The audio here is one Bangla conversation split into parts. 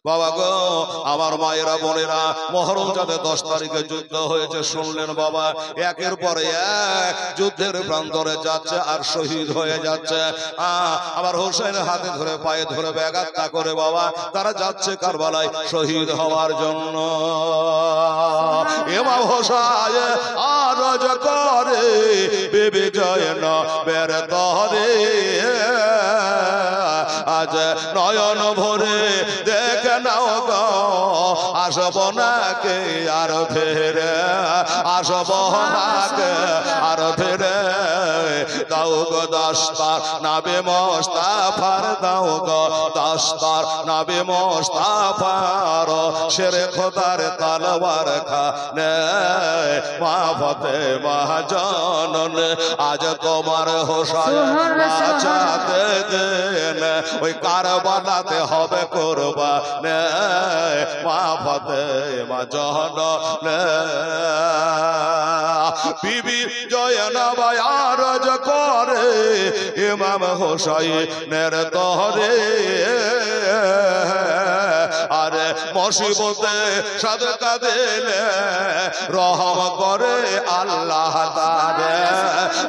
বাবা গো, আমার মায়েরা বোনেরা, মহরম চাঁদে 10 তারিখে যুদ্ধ হয়েছে শুনলেন বাবা। একের পরে এক যুদ্ধের প্রান্তরে যাচ্ছে আর শহীদ হয়ে যাচ্ছে। আমার হোসেনের হাতে ধরে পায়ে ধরে ব্যাঘাতটা করে বাবা তারা যাচ্ছে কারবালায় শহীদ হওয়ার জন্য। ইমাম হোসেন আরজ করে বেবে জয় নবের তরে, আজ নয়ন ভরে দেখে নাও গো, আসব নাকে আর ফেরে, আসব নাকে আর ফেরে। দাও গো দস্তার নাবে মোস্তাফার, দাও গো দস্তার নাবে মোস্তাফার, শেরে খোদার তলোয়ার খানে মা ফাতেমা জানন, আজ তোমার হোসেন বাঁচাতে দেন, ওই কারবালাতে হবে কুরবান মা ফাতেমা জানন। বিবি জয়নব আরজ করে ইমাম হোসেনের তরে, আরে মুসিবতে সাদকা দিলে রহম করে আল্লাহ তাআলা,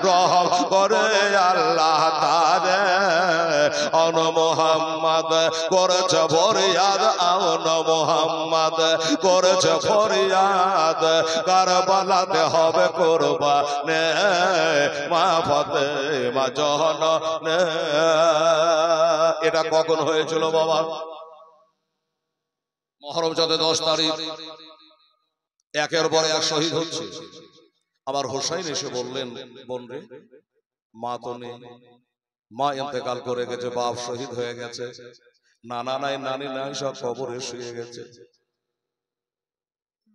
রহম করে আল্লাহ তাআলা। অন মুহাম্মদ করেছে ফরিয়াদ, অন মুহাম্মদ করেছে ফরিয়াদ, কারবালাতে হবে কুরবান মা ফাতেমা জানন। এটা কখন হয়েছিল বাবা? মহরম চাঁদে 10 তারিখ। একের পরে এক শহীদ হচ্ছে। আবার হোসেন এসে বললেন, বোন রে, মা তো নেই, মা ইন্তেকাল করে গেছে, বাপ শহীদ হয়ে গেছে, নানা নাই নানি নাই সব কবরে শুয়ে গেছে।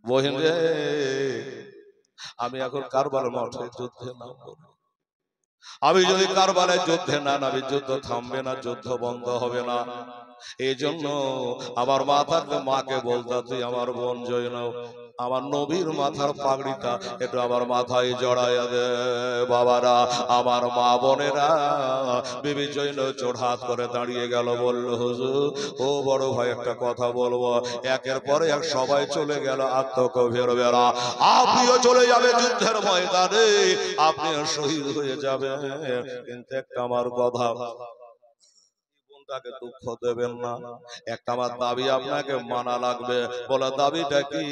বহিন রে, আমি এখন কারবালার মাঠে যুদ্ধে নামবো, আমি যদি কারবালায় যুদ্ধে না নামি যুদ্ধ থামবে না, যুদ্ধ বন্ধ হবে না। এই জন্য আমার মাথাকে মাকে বলতা, তুই আমার বোন জয়নব আমার নবীর মাথার পাগড়িটা একটু আমার মাথায় জড়াইয়া দে। বাবারা, আমার মা বোনেরা, বিবি জয়নব জোড়হাত করে দাঁড়িয়ে গেল, বলল, হুজুর ও বড় ভাই একটা কথা বলবো। একের পরে এক সবাই চলে গেল আত্মকবীর বেরা, আপনিও চলে যাবে যুদ্ধের ময়দানে, আপনিও শহীদ হয়ে যাবে, কিন্তু একটা আমার কথা, তাকে দুঃখ দেবেন না, একটা আমার দাবি আপনাকে মানা লাগবে। বলে দাবিটা কি?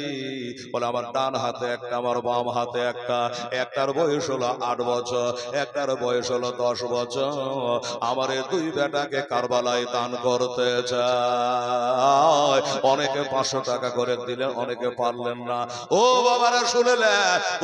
বলে আমার ডান হাতে একটা, আমার বাম হাতে একটা, একটার বয়স হলো 8 বছর, একটার বয়স হলো 10 বছর, আমার এই 2 বেটাকে কারবালায় দান করতে চায়। অনেকে 500 টাকা করে দিলেন, অনেকে পারলেন না। ও বাবারা শুনলেন?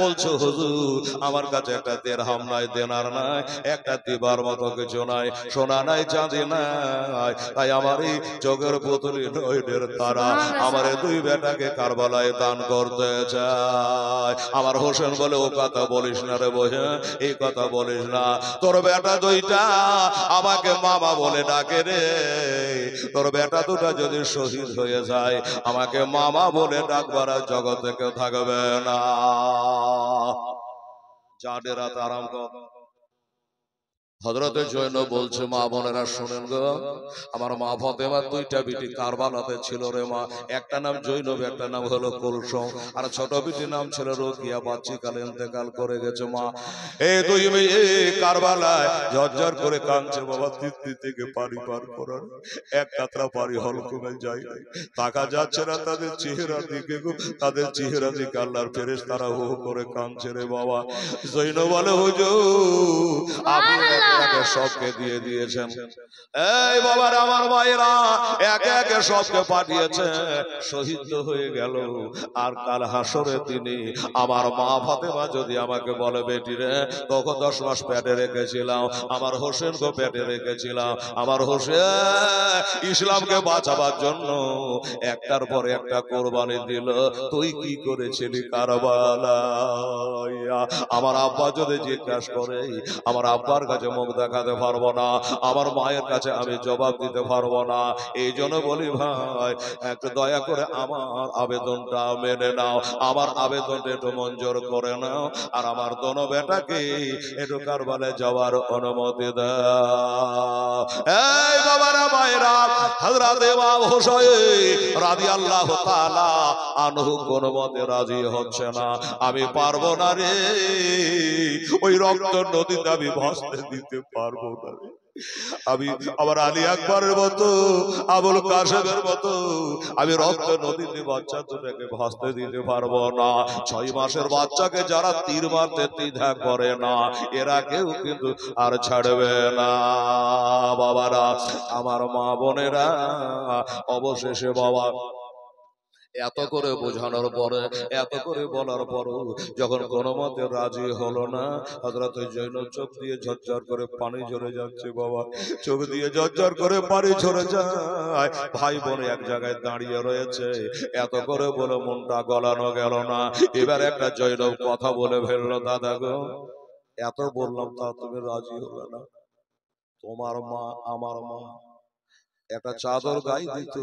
বলছো হুজুর আমার কাছে একটা দিরহাম নাই, দেনার নাই, একটা দিবার মতো কিছু নাই, সোনা নাই, চাঁদি নাই, তাই আমার এই চোখের পুতুলি নয়নের তারা আমার 2 বেটাকে কারবালায় দান করতে চায়। আমার হোসেন বলে, ও কথা বলিস না রে বহে, এই কথা বলিস না, তোর বেটা 2টা আমাকে মামা বলে ডাকে রে, তোর বেটা 2টা যদি শহীদ হয়ে যায় আমাকে মামা বলে ডাকবার জগতে কেউ থাকবে না। চাঁদের রাত আরাম কর। হযরতে জয়নব বলছে, মা বোনেরা শুনেন গো, আমার মা ফাতেমার 2টা বিটি কারবালাতে ছিল রে মা, একটা নাম জয়নব, একটা নাম হলো কুলসুম, আর ছোট বিটির নাম ছিল রোকিয়া, বাচ্চাকালে ইন্তেকাল করে গেছে। মা এই 2 মেয়ে কারবালায় ঝরঝর করে কাঁদছে বাবা, তৃপ্তি থেকে পানি পার করার এক কাতরা পানি হলকুমে যায়, তাকা যাচ্ছে না তাদের চেহারার দিকে গো, তাদের চেহারা দিকে আল্লাহর ফেরেশতারা হু হু করে কাঁদছে রে বাবা। জয়নব বলে, হুজুর আপনি একে সবকে দিয়ে দিয়েছেন। এই বাবার আমার ভাইরা, একে একে সবকে পাঠিয়েছে, শহীদ হয়ে গেল। আর কাল হাসরে তিনি আমার মা ফাতেমা যদি আমাকে বলে, বেটি রে তোকে 10 মাস পেটে রেখেছিলাম, আমার হোসেনকে পেটে রেখেছিলাম, আমার হোসেন ইসলামকে বাঁচাবার জন্য একটার পর একটা কোরবানি দিল, তুই কি করেছিলি কারবালায়? আমার আব্বা যদি জিজ্ঞাসা করে, আমার আব্বার কাছে মুখ দেখাতে পারবো না, আমার মায়ের কাছে আমি জবাব দিতে পারবো না। এই জন্য বলি ভাই, একটু দয়া করে আমার আবেদনটা মেনে নাও, আমার আবেদনটা একটু মঞ্জুর করে নাও, আর আমার দোনো বেটাকে একটু কারবালায় যাওয়ার অনুমতি দাও। এই বাবারা মায়েরা, হযরত ইমাম হুসাইন রাদিয়াল্লাহু তাআলা আনহু কোন মতে রাজি হচ্ছে না। আমি পারবো না রে, ওই রক্ত নদীতে আমি ভাসতে দিতে পারবো না রে। আমি আমার আলী আকবরের মতো, আবুল কাসেমের মতো আমি রক্ত নদীতে বাচ্চা দুটাকে ভাসতে দিতে পারবো না। 6 মাসের বাচ্চাকে যারা তীর মারতে দ্বিধা করে না, এরা কেউ কিন্তু আর ছাড়বে না। বাবারা, আমার মা বোনেরা, অবশেষে বাবা এত করে বোঝানোর পরে, এত করে বলার পরও যখন কোনো মতে রাজি হলো না, হযরত জৈনব চোখ দিয়ে ঝরঝর করে পানি ঝরে যাচ্ছে। বাবা, চোখ দিয়ে ঝরঝর করে পানি ঝরে যায়। ভাই বোন এক জায়গায় দাঁড়িয়ে রয়েছে, এত করে বলে মনটা গলানো গেল না। এবার একটা জৈনব কথা বলে ফেললো, দাদা গো, এত বললাম তা তুমি রাজি হলে না। তোমার মা আমার মা একটা চাদর গায়ে দিত,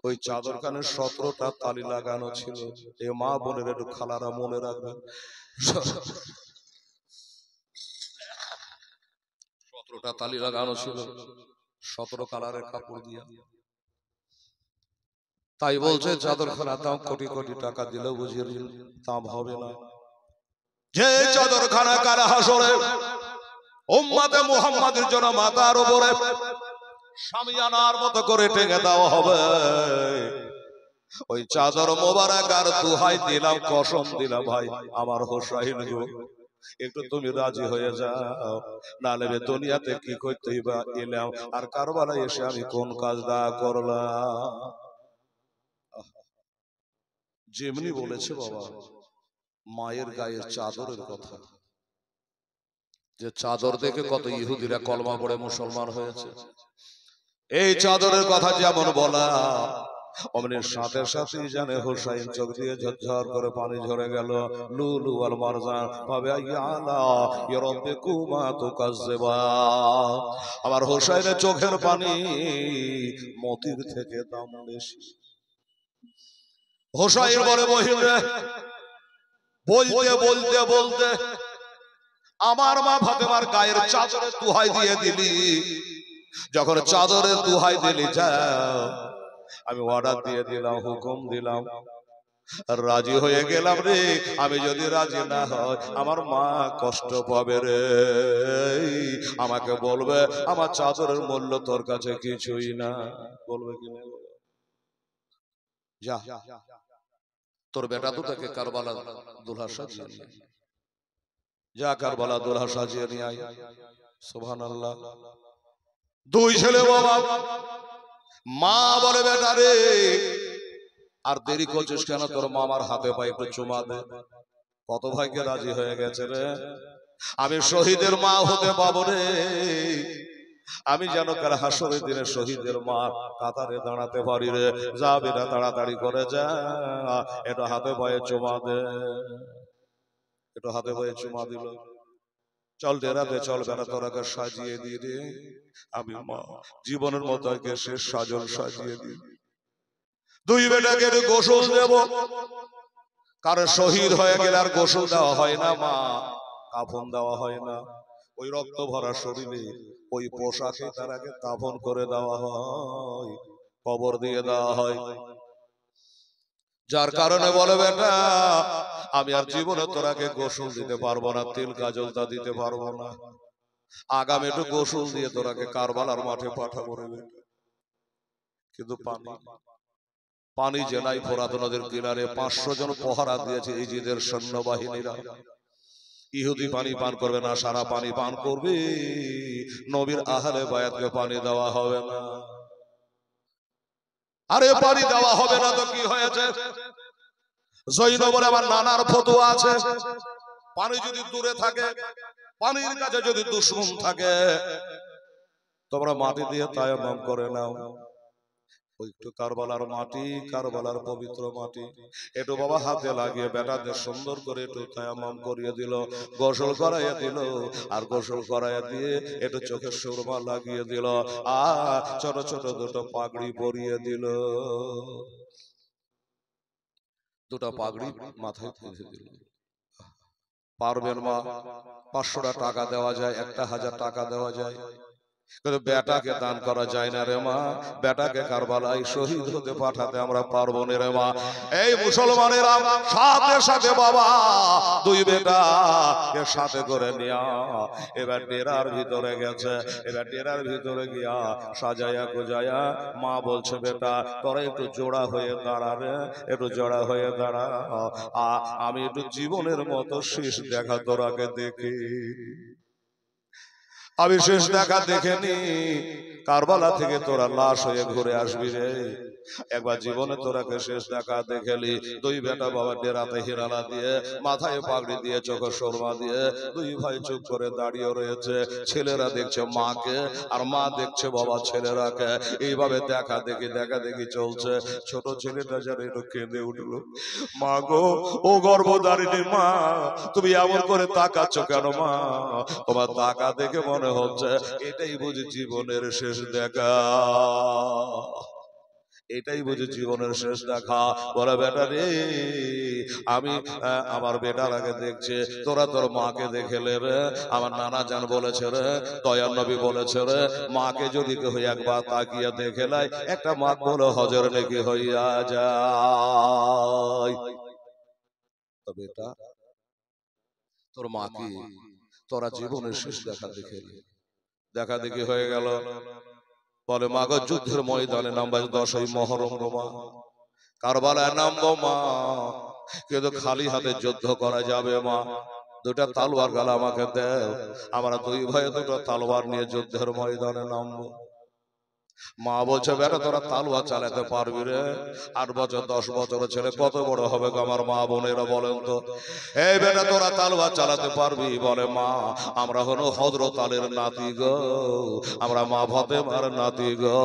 ওই চাদর কানে 17টা তালি লাগানো ছিল। এ মা বোনের একটু খালারা মনে রাখবেন, 17টা তালি লাগানো ছিল, 17 কালারের কাপড় দিয়া। তাই বলছে চাদর খানা দাম কোটি কোটি টাকা দিলেও বুঝিয়ে দাম হবে না। যে চাদর খানা কাল হাসরে উম্মতে মুহাম্মাদের জন্য মাথার উপরে শামিয়ানার মতো করে টেকে দেওয়া হবে। ওই চাদর মোবারক আর দুহাই দিলাম, কসম দিলাম ভাই আমার হোসাইন গো, একটু তুমি রাজি হয়ে যাও, নালে দুনিয়াতে কি করতেই বা এলাম, আর কারবালায় এসে আমি কোন কাজটা করলাম। যেমনি বলেছে বাবা মায়ের গায়ের চাদরের কথা, যে চাদর দেখে কত ইহুদিরা কলমা পড়ে মুসলমান হয়েছে, এই চাদরের কথা যেমন বলা, অমনি সাথে সাথে জানে হোসাইন চোখ দিয়ে ঝরঝর করে পানি ঝরে গেল। লুলু আল মারজান ভাবে আলা ইয়া রাব্বিকুমা তুকাজ্জিবা। আমার হোসাইনের চোখের পানি মতির থেকে দাম বেশি। হোসাইন বলে বহিরে বলতে বলতে বলতে আমার মা ফাতেমার গায়ের চাদরের দুহাই দিয়ে দিলি। যখন চাদরের দুহাই দিলি, যাও, আমি অর্ডার দিয়ে দিলাম, হুকুম দিলাম, রাজি হয়ে গেলাম রে। আমি যদি রাজি না হয় আমার মা কষ্ট পাবে রে, আমাকে বলবে আমার চাদরের মূল্য তোর কাছে কিছুই না। বলবে কি না? যা, তোর বেটা দুটাকে কারবালা দুলহা সাজিয়ে নিয়ে যা, কারবালা দুলহা সাজিয়ে নিয়ে আয়। সুবহানাল্লাহ। দুই ছেলে বাবা, মা বলে বেটা রে আর দেরি করছিস কেন, তোর মামার হাতে পায়ে একটু চুমা দে। কত ভাইকে রাজি হয়ে গেছে রে, আমি শহীদের মা হতে পাবো রে। আমি যেন কাল হাসরের দিনে শহীদের মা কাতারে দাঁড়াতে পারি রে। যা বেটা তাড়াতাড়ি করে যা, এটা হাতে পায়ে চুমা দে। একটু হাতে পায়ে চুমা দিল। চল ডেরাতে চল, বেটা তোরাকে সাজিয়ে দিয়ে রে, আমি মা জীবনের মতো শেষ সাজল সাজিয়ে দিই। দুই বেটাকে একটু গোসল দেব, কারণ শহীদ হয়ে গেলে আর গোসল দেওয়া হয় না মা, কাফন দেওয়া হয় না। ওই রক্ত ভরা শরীরে ওই পোশাকে তারাকে কাফন করে দেওয়া হয়, কবর দিয়ে দেওয়া হয়। যার কারণে বলে বেটা আমি আর জীবনে তোরাকে গোসল দিতে পারবো না, তেল কাজলটা দিতে পারবো না। আগামী একটু গোসল দিয়ে তোরাকে কারবালার মাঠে পাঠাবো রে। কিন্তু পানি যে নাই ফোরাত নদীর কিনারে 500 জন পহরা দিয়েছে ইজিদের সৈন্যবাহিনীরা। ইহুদি পানি পান করবে না, সারা পানি পান করবে, নবীর আহলে বায়াতকে পানি দেওয়া হবে না। আরে পানি দেওয়া হবে না তো কি হয়েছে? জৈনবের আবার নানার ফতোয়া আছে, পানি যদি দূরে থাকে, পানির কাছে যদি দুশমন থাকে, তোমরা মাটি দিয়ে তায়াম্মুম করে নাও। ওই একটু কারবালার মাটি, কারবালার পবিত্র মাটি একটু বাবা হাতে লাগিয়ে বেটাদের সুন্দর করে একটু তায়াম্মাম করিয়ে দিল, গোসল করাইয়া দিল, আর গোসল করাইয়া দিয়ে একটু চোখের সুরমা লাগিয়ে দিল, আর ছোট ছোট দুটো পাগড়ি পরিয়ে দিল, দুটো পাগড়ি মাথায় বেঁধে দিল। পারবেন মা? 500 টাকা দেওয়া যায়, 1000 টাকা দেওয়া যায়, কিন্তু বেটাকে দান করা যায় না রে মা। বেটাকে কারবালায় শহীদ হতে পাঠাতে আমরা পারবো না রে মা। এই মুসলমানেরা সাথে সাথে বাবা দুই বেটা কে সাথে করে নিয়া এবার ডেরার ভিতরে গেছে। এবার ডেরার ভিতরে গিয়া সাজায়া গোজায়া মা বলছে, বেটা তোরা একটু জোড়া হয়ে দাঁড়া রে, একটু জোড়া হয়ে দাঁড়া, আমি একটু জীবনের মতো শেষ দেখা তোরাকে দেখি। আমি শেষ দেখা দেখেনি, কারবালা থেকে তোরা লাশ হয়ে ঘুরে আসবি রে। একবার জীবনে তোরাকে শেষ দেখা দেখেলি। দুই বেটা বাবা ডেরাতে হিরালা দিয়ে, মাথায় পাগড়ি দিয়ে, চোখে সুরমা দিয়ে দুই ভাই চুপ করে দাঁড়িয়ে রয়েছে। ছেলেরা দেখছে মাকে, আর মা দেখছে বাবা ছেলেরাকে। এইভাবে দেখা দেখি চলছে। ছোট ছেলেটা যেন একটু কেঁদে উঠলো, মা গো, ও গর্ভধারিণী মা, তুমি এমন করে তাকাচ্ছ কেন মা? তোমার তাকা দেখে মনে হচ্ছে এটাই বুঝি জীবনের শেষ দেখা, এটাই বুঝি জীবনের শেষ দেখা। বলে, বেটা রে, আমি আমার বেটার আগে দেখছে, তোরা তোর মাকে দেখেলে রে। আমার নানা জান বলেছে রে, দয়ার নবী বলেছে রে, মাকে যদি কেউ একবার তাকিয়ে দেখে লাই, একটা মাক বলে হজর নাকি হইয়া যায়। তো বেটা, তোর মাকে তোরা জীবনের শেষ দেখা দেখেলি, দেখা দেখি হয়ে গেল। বলে, মা গো, যুদ্ধের ময়দানে নামবা 10ই মহরম মা, কারবালায় নামবো মা, কিন্তু খালি হাতে যুদ্ধ করা যাবে মা, দুটা তালোয়ার গালা আমাকে দেও, আমরা দুই ভাই দুটো তালোয়ার নিয়ে যুদ্ধের ময়দানে নামবো। মা বলছে, বেটা তোরা তালোয়ার চালাতে পারবি রে? 8 বছর 10 বছরের ছেলে কত বড় হবে গো আমার মা বোনেরা বলেন তো? এই বেটা তোরা তালোয়ার চালাতে পারবি? বলে, মা আমরা হলো হযরত আলীর নাতি গো, আমরা মা ফাতেমার নাতি গো,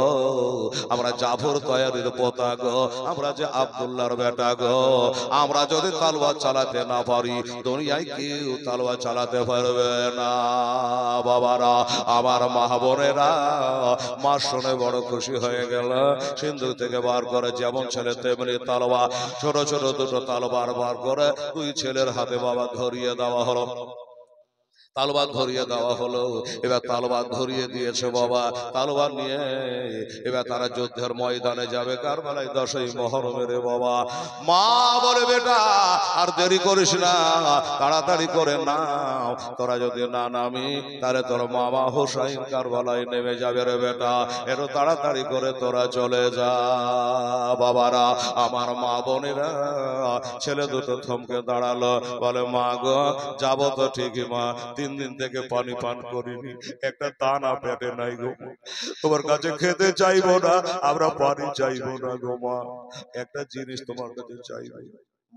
আমরা জাফর তয়ারির পোতা গো, আমরা যে আব্দুল্লাহর বেটা গো, আমরা যদি তালোয়ার চালাতে না পারি দুনিয়ায় কেউ তালোয়ার চালাতে পারবে না। বাবারা, আমার মা বোনেরা, মা শুনে বড় খুশি হয়ে গেল। সিন্ধুক থেকে বার করে যেমন ছেলে তেমনি তালোয়ার, ছোট ছোট দুটো তালোয়ার বার করে দুই ছেলের হাতে বাবা ধরিয়ে দেওয়া হলো। তালোয়ার ধরিয়ে দেওয়া হলো। এবার তালোয়ার ধরিয়ে দিয়েছে বাবা, তালোয়ার নিয়ে এবার তারা যুদ্ধের ময়দানে যাবে। কারবালায় 10ই মহরমের বাবা। মা বলে, বেটা আর দেরি করিস না, তাড়াতাড়ি করে নাও, তোরা যদি না নামি তাহলে তোর মামা হোসাইন কারবালায় নেমে যাবে রে বেটা, একটু তাড়াতাড়ি করে তোরা চলে যা। বাবারা, আমার মা বোনেরা, ছেলে দুটো থমকে দাঁড়ালো। বলে, মা গো, যাবো তো ঠিকই মা, 3 দিন থেকে পানি পান করিনি, একটা দানা পেটে নাই গো, তোমার কাছে খেতে চাইবো না, আমরা পানি চাইবো না গো মা, একটা জিনিস তোমার কাছে চাইবো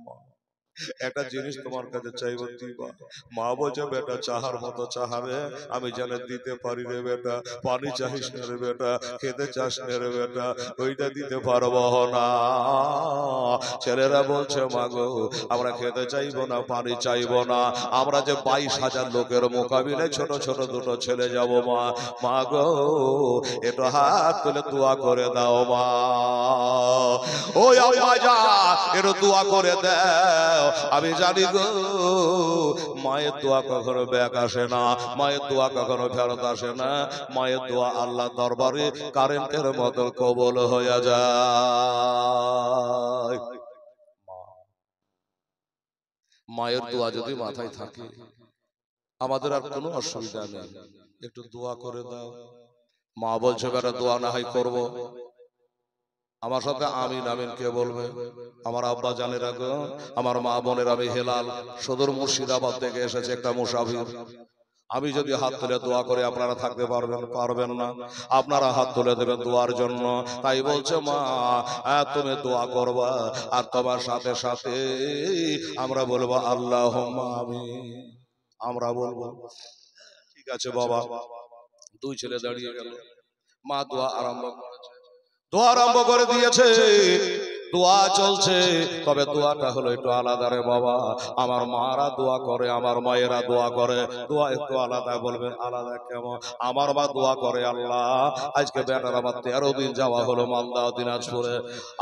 মা, একটা জিনিস তোমার কাছে চাইবো দিবা। মা বলছে, বেটা চাহার মতো চাহারে আমি যেন দিতে পারি রে বেটা, পানি চাহিস না রে বেটা, খেতে চাস না রে বেটা, ওইটা দিতে পারবো না। ছেলেরা বলছে, মা গো, আমরা খেতে চাইবো না, পানি চাইবো না, আমরা যে 22,000 লোকের মোকাবিলায় ছোট ছোট দুটো ছেলে যাব মা, মা গো একটু হাত তুলে দোয়া করে দাও মা, ওই আম্মা যা একটু দোয়া করে দাও। আমি জানি গো, মায়ের দোয়া কখনো ব্যাক আসে না, মায়ের দোয়া কখনো ফেরত আসে না, মায়ের দোয়া আল্লাহ দরবারে কারেন্টের মতো কবুল হয়ে যায়। মায়ের দোয়া যদি মাথায় থাকে আমাদের আর কোনো অসুবিধা নেই, একটু দোয়া করে দাও। মা বলছে, বেটা দোয়া না হয় করবো, আমার সাথে আমিন আমিন কে বলবে? আমার আব্বা জানে রাখো, আমার মা বোনের, আমি হেলাল সদর মুর্শিদাবাদ থেকে এসেছে একটা মুসাফির, আমি যদি হাত তুলে দোয়া করে আপনারা থাকতে পারবেন না, আপনারা হাত তুলে দেবেন দোয়ার জন্য। তাই বলছে, মা তুমি দোয়া করবা, আর তোমার সাথে সাথে আমরা বলবো আল্লাহুম্মা আমিন, আমরা বলবো। ঠিক আছে বাবা। দুই ছেলে দাঁড়িয়ে গেল, মা দোয়া আরম্ভ করেছে। দোয়া আরম্ভ করে দিয়েছে, দোয়া চলছে। তবে দোয়াটা হলো একটু আলাদা রে বাবা। আমার মারা দোয়া করে, আমার মায়েরা দোয়া করে, দোয়া একটু আলাদা। বলবেন আলাদা কেমন? আমার মা দোয়া করে, আল্লাহ আজকে বেটার আমার 13 দিন যাওয়া হলো মালদা দিনাজপুরে,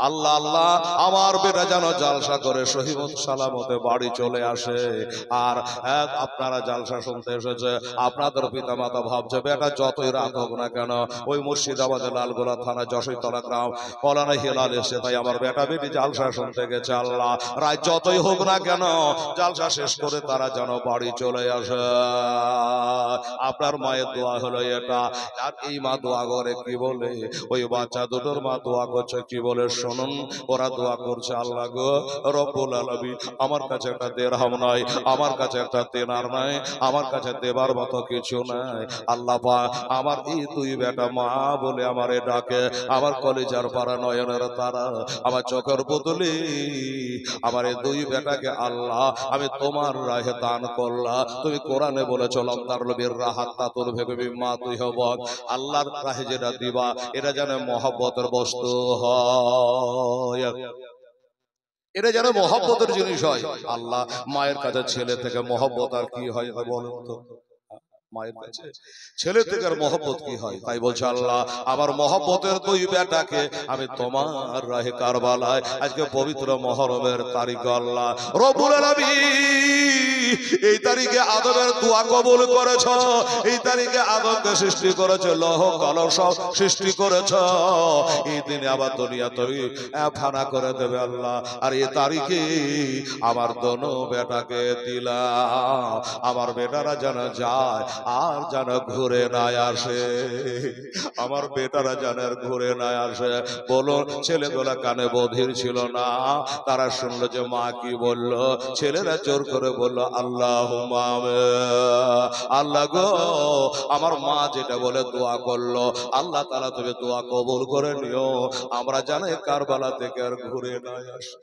আল্লাহ আল্লাহ আমার বেটা যেন জালসা করে সহিমত সালামতে বাড়ি চলে আসে। আর আপনারা জালসা শুনতে এসেছে, আপনাদের পিতা মাতা ভাবছে বেটা যতই রাত হোক না কেন, ওই মুর্শিদাবাদের লালগোলা থানা যশোরতলা গ্রাম মৌলানা হিলাল এসে, তাই আমার বেটা বেটি জালসা শুনতে গেছে। আল্লাহ রাত যতই হোক না কেন জালসা শেষ করে তারা যেন বাড়ি চলে আসে। আপনার মায়ের দোয়া হলো এটা। আর এই মা দোয়া করে কি বলে, ওই বাচ্চা দুটোর মা দোয়া করছে কি বলে শুনুন। ওরা দোয়া করছে, আল্লাহ গো রব্বুল আলামিন, আমার কাছে একটা দেরহাম নাই, আমার কাছে একটা তেনার নাই, আমার কাছে দেবার মতো কিছু নাই। আল্লাহ পাক আমার এই দুই বেটা মা বলে আমারে ডাকে, আমার কলিজার পাড়া নয়নের তারা, আমার চোখের পুতুলি, আমার এই দুই বেটাকে আল্লাহ আমি তোমার রাহে দান করলাম। তুমি কোরআনে বলেছো লামতার লবির রাহাত তাতুর ভেবে বিমা তুই হব, আল্লাহর রাহে যেটা দিবা এটা যেন মহব্বতের বস্তু হয়, এটা যেন মহব্বতের জিনিস হয়। আল্লাহ মায়ের কাছে ছেলে থেকে মহব্বত আর কি হয় বলুন তো? মায়ের কাছে ছেলে থেকে মহব্বত কি হয়? তাই বলছে আল্লাহ আমার মহব্বতের দুই বেটাকে আমি তোমার রাহে কারবালায় আজকে পবিত্র মহরমের তারিখ আল্লাহ রব্বুল আলামিন এই তারিখে আদমের দোয়া কবুল করেছ, এই তারিখে আদমকে সৃষ্টি করেছে, লৌহ কলম সব সৃষ্টি করেছ। এই দিনে আবার দুনিয়া তুমি ফানা করে দেবে আল্লাহ। আর এই তারিখে আমার দোনো বেটাকে দিলাম, আমার বেটারা যেন যায় আর যেন ঘুরে না আসে, আমার বেটারা যেন ঘুরে না আসে। বলো ছেলেগুলা কানে বধির ছিল না, তারা শুনলো যে মা কি বলল, ছেলেরা জোর করে বলল আল্লাহুম্মা আল্লাহ গো আমার মা যেটা বলে দোয়া করলো, আল্লাহ তাআলা তুমি দোয়া কবুল করে নিও, আমরা জানি কারবালা থেকে আর ঘুরে না আসি,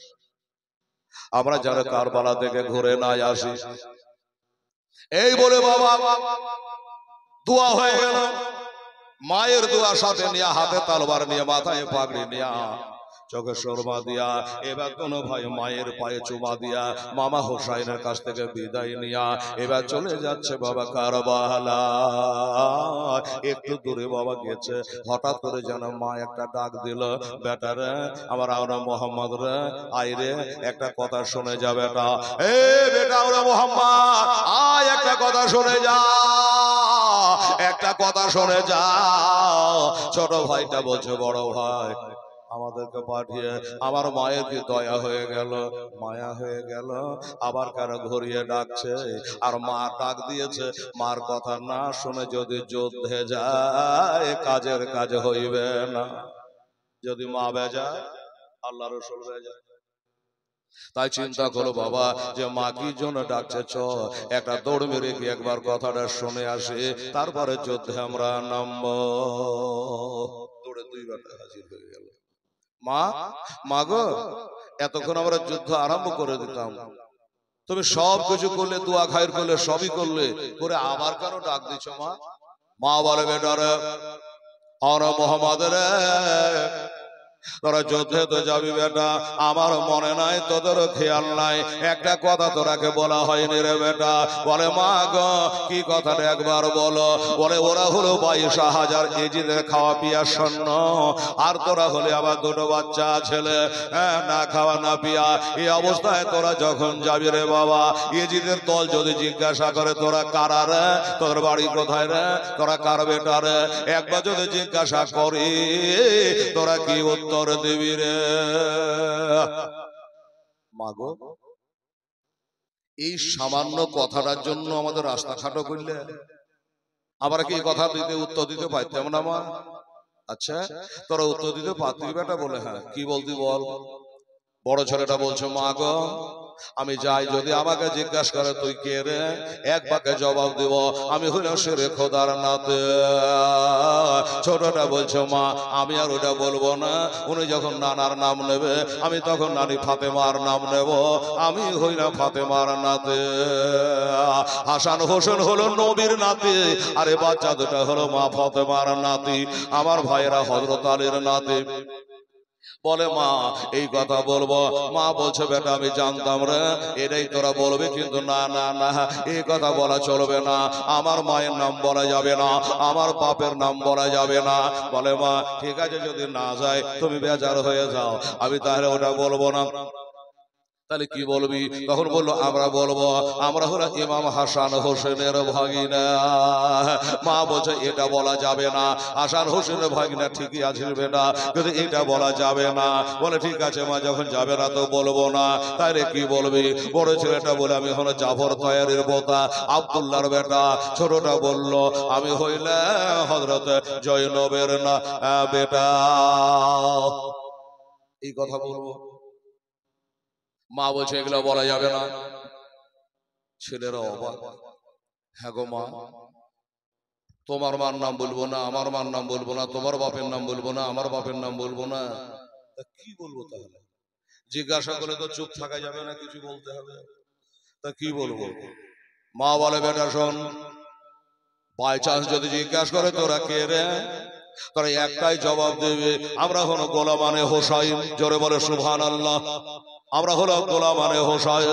আমরা জানি কারবালা থেকে ঘুরে না আসি। এই বলে বাবা দোয়া হয়ে গেল। মায়ের দোয়া সাথে নিয়ে, হাতে তলোয়ার নিয়ে, মাথায় পাগড়ি নিয়ে, চোখে সুরমা দিয়া, এবার কোন ভাই মায়ের পায়ে চুমা দিয়া মামা হোসাইনের কাছ থেকে বিদায় নিয়া এবার চলে যাচ্ছে বাবা কারবালা। একটু দূরে বাবা গেছে, হঠাৎ করে যেন মা একটা ডাক দিল, বেটারে আমার আওরা মোহাম্মদ রে আইরে একটা কথা শুনে যা বেটা, এ বেটা আওরা মোহাম্মদ আয় একটা কথা শুনে যা, একটা কথা শুনে যা। ছোট ভাইটা বলছে বড় ভাই আমাদেরকে পাঠিয়ে আমার মায়ের কি দয়া হয়ে গেল, মায়া হয়ে গেল, আবার কারো ঘুরিয়ে ডাকছে। আর মা ডাক দিয়েছে, মার কথা না শুনে যদি যুদ্ধে যায় কাজের কাজ হইবে না। যদি মা বেজায় আল্লাহ রসুল বেজায়। তাই চিন্তা করো বাবা যে মা কি জন্য ডাকছে, চ একটা দৌড় মেরে কি একবার কথাটা শুনে আসে, তারপরে যুদ্ধে আমরা নামবো। দৌড়ে দুই বেটা হাজির হয়ে গেল। মা মা গো এতক্ষণ আমরা যুদ্ধ আরম্ভ করে দিতাম, তুমি সব কিছু করলে, দোয়া খায়ের করলে, সবই করলে, করে আবার কেন ডাক দিচ্ছ মা? মা বলে বেটারে আর মোহাম্মদ রে তোরা যুদ্ধে তো যাবি বেটা, আমার মনে নাই তোদের খেয়াল নাই, একটা কথা তোরাকে বলা হয়নি রে বেটা। বলে মা গো কি কথাটা একবার বলো। বলে ওরা হলো 22,000 এজিদের খাওয়া পিয়া সৈন্য, আর তোরা হলে আবার দুটো বাচ্চা ছেলে, না খাওয়া না পিয়া, এই অবস্থায় তোরা যখন যাবি রে বাবা, এজিদের দল যদি জিজ্ঞাসা করে তোরা কারা রে, তোর বাড়ি কোথায় রে, তোরা কার বেটা রে, একবার যদি জিজ্ঞাসা করি তোরা কি উত্তর দিবি রে? মাগো এই সামান্য কথাটার জন্য আমাদের রাস্তা খাটো করলে, আমরা কি কথা দিতে উত্তর দিতে পারতাম না মা? আচ্ছা তোরা উত্তর দিতে পারতি বেটা? বলে হ্যাঁ। কি বলতি বল? বড় ছেলেটা বলছে, মা গো আমি যাই, যদি আমাকে জিজ্ঞাসা করে তুই কে রে, এক বাক্যে জবাব দিব আমি হইলাম শেরে খোদার নাতে। ছোটটা বলছে, মা আমি আর ওটা বলবো না, উনি যখন নানার নাম নেবে আমি তখন নানি ফাতেমার নাম নেব, আমি হইলাম ফাতেমার নাতে। হাসান হোসেন হলো নবীর নাতি, আরে বাচ্চা দুটা হলো মা ফাতেমার নাতি, আমার ভাইয়েরা হযরত আলীর নাতি। বলে মা এই কথা বলবো, মা বলছে বেটা আমি জানতাম রে এটাই তোরা বলবি, কিন্তু না না না এই কথা বলা চলবে না, আমার মায়ের নাম বলা যাবে না, আমার বাপের নাম বলা যাবে না। বলে মা ঠিক আছে যদি না যায় তুমি বেজার হয়ে যাও, আমি তাহলে ওটা বলবো না। তাহলে কি বলবি? তখন বললো আমরা বলবো আমরা হলো ইমাম হাসান হোসেনের ভাগিনা। মা বলছে এটা বলা যাবে না, হাসান হোসেনের ভাগিনা ঠিকই আছে বেটা, কিন্তু এটা বলা যাবে না। বলে ঠিক আছে মা যখন যাবে না তো বলবো না। তাইলে কি বলবি? বড় ছেলেটা বলে আমি হলো জাফর তৈয়ারির পোতা আব্দুল্লাহর বেটা। ছোটটা বলল আমি হইলে হযরত জয়নবের না বেটা। এই কথা বলবো। মা বলছে এগুলো বলা যাবে না। ছেলেরা অবাক, হ্যাঁ গো মা তোমার মার নাম বলবো না, আমার মার নাম বলবো না, তোমার বাপের নাম বলবো না, আমার বাপের নাম বলবো না, তা কি বলবো তাহলে? জিজ্ঞাসা করে তো চুপ থাকা যাবে না, কিছু বলতে হবে। তা কি বলবো? মা বলে বেটা শোন, বাই চান্স যদি জিজ্ঞাসা করে তোরা কে রে, তোরা একটাই জবাব দেবে আমরা হলো গোলামানে হোসাইন। জোরে বলে সুবহানাল্লাহ। আমরা হলো গোলামানে হোসাইন,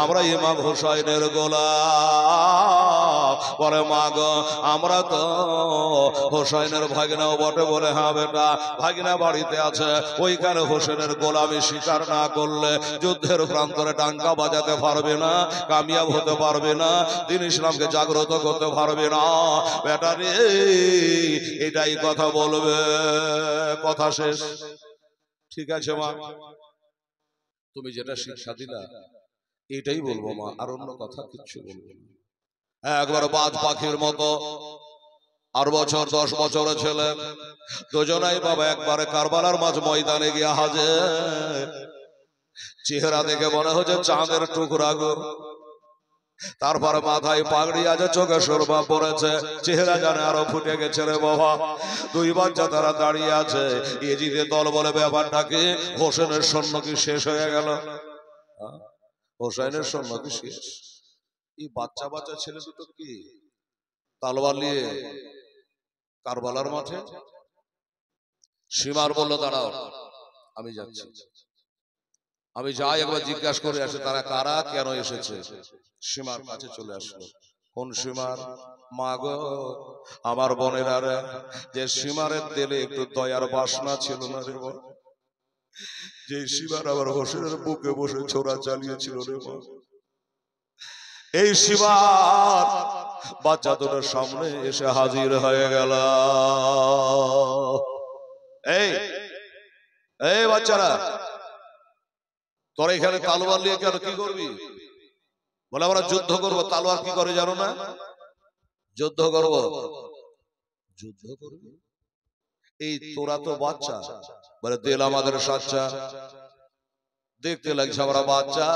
আমরা ইমাম হোসাইনের গোলাম। বলে মা গো আমরা তো হোসাইনের ভাগিনাও বটে। বলে হ্যাঁ বেটা ভাগিনা বাড়িতে আছে, ওইখানে হোসেনের গোলামি স্বীকার না করলে যুদ্ধের প্রান্তরে ডাঙ্কা বাজাতে পারবে না, কামিয়াব হতে পারবে না, দ্বীন ইসলামকে জাগ্রত করতে পারবে না। বেটা রে এটাই কথা বলবে, কথা শেষ। ঠিক আছে মা তুমি যেটা শিক্ষা দিলা এটাই বলবো মা, আর অন্য কথা কিচ্ছু বলবো না। একবার বাজ পাখির মতো 8 বছর 10 বছরের ছেলে দুজনাই বাবা একবারে কারবালার মাঝ ময়দানে গিয়ে হাজির। চেহারা দেখে মনে হচ্ছে চাঁদের টুকরা গো, তারপরে মাথায় পাগড়ি আছে, চোখে সুরমা পড়েছে, চেহারা জানে আরো ফুটে গেছে রে বাবা। 2 বাচ্চা তারা দাঁড়িয়ে আছে। এজিদের দল বলে ব্যাপারটাকে হোসেনের সৈন্য কি শেষ হয়ে গেল? হোসেনের সৈন্য কি শেষ? এই বাচ্চা বাচ্চা ছেলে দুটো কি তলোয়ার নিয়ে কারবালার মাঠে? সীমার বলল দাঁড়াও আমি যাচ্ছি, আমি যাই একবার জিজ্ঞাসা করে আসে তারা কারা, কেন এসেছে। সীমার কাছে চলে আসলো। কোন সীমার? মা গো আমার বোনের আর যে সীমারের দিলে একটু দয়ার বাসনা ছিল না রে মা, যে সীমার আবার হোসেনের বুকে বসে ছোড়া চালিয়েছিল রে মা, এই সীমার বাচ্চা দুটোর সামনে এসে হাজির হয়ে গেল। এই এই বাচ্চারা তোরা এখানে তালোয়ার নিয়ে কেন কি করবি? বলে আমরা যুদ্ধ করবো। তালোয়ার কি করে জানো না? যুদ্ধ করব। যুদ্ধ করবি? এই তোরা তো বাচ্চা, বলে দিল আমাদের সাচ্চা, দেখতে লাগছে আমরা বাচ্চা,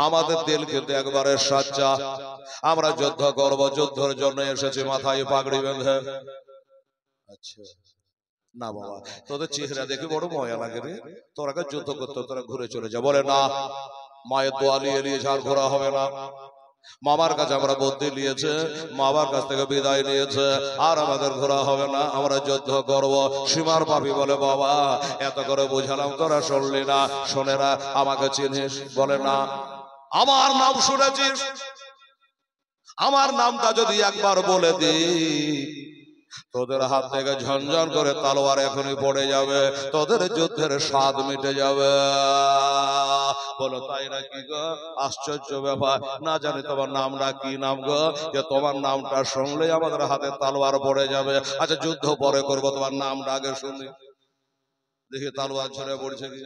আমাদের দিল কিন্তু একবারে সাচ্চা, আমরা যুদ্ধ করব, যুদ্ধের জন্য এসেছি মাথায় পাগড়ি বেঁধে। আচ্ছা না বাবা তোদের চেহারা দেখে বড় মজা লাগে রে, তোরা যুদ্ধ করতে তোরা ঘুরে চলে যা। বলে না মায়ের দোয়া নিয়ে নিয়ে ঝাড় ঘোরা হবে না, মামার কাছে আমরা বুদ্ধি নিয়েছে, মামার কাছ থেকে বিদায় নিয়েছে, আর আমাদের ঘোরা হবে না, আমরা যুদ্ধ করব। সীমার পাপি বলে বাবা এত করে বুঝালাম তোরা শুনলি না, শোনেরা আমাকে চিনিস? বলে না। আমার নাম শুনেছিস? আমার নামটা যদি একবার বলে দি তোদের হাত থেকে ঝনঝন করে তলোয়ার এখনই পড়ে যাবে, তোদের যুদ্ধের স্বাদ মিটে যাবে। বলো তাই নাকি গো? আশ্চর্য ব্যাপার, না জানি তোমার নামটা কি নাম গো, যে তোমার নামটা শুনলেই আমাদের হাতে তলোয়ার পড়ে যাবে। আচ্ছা যুদ্ধ পরে করবো, তোমার নামটা আগে শুনি দেখি তলোয়ার ঝরে পড়ছে কি।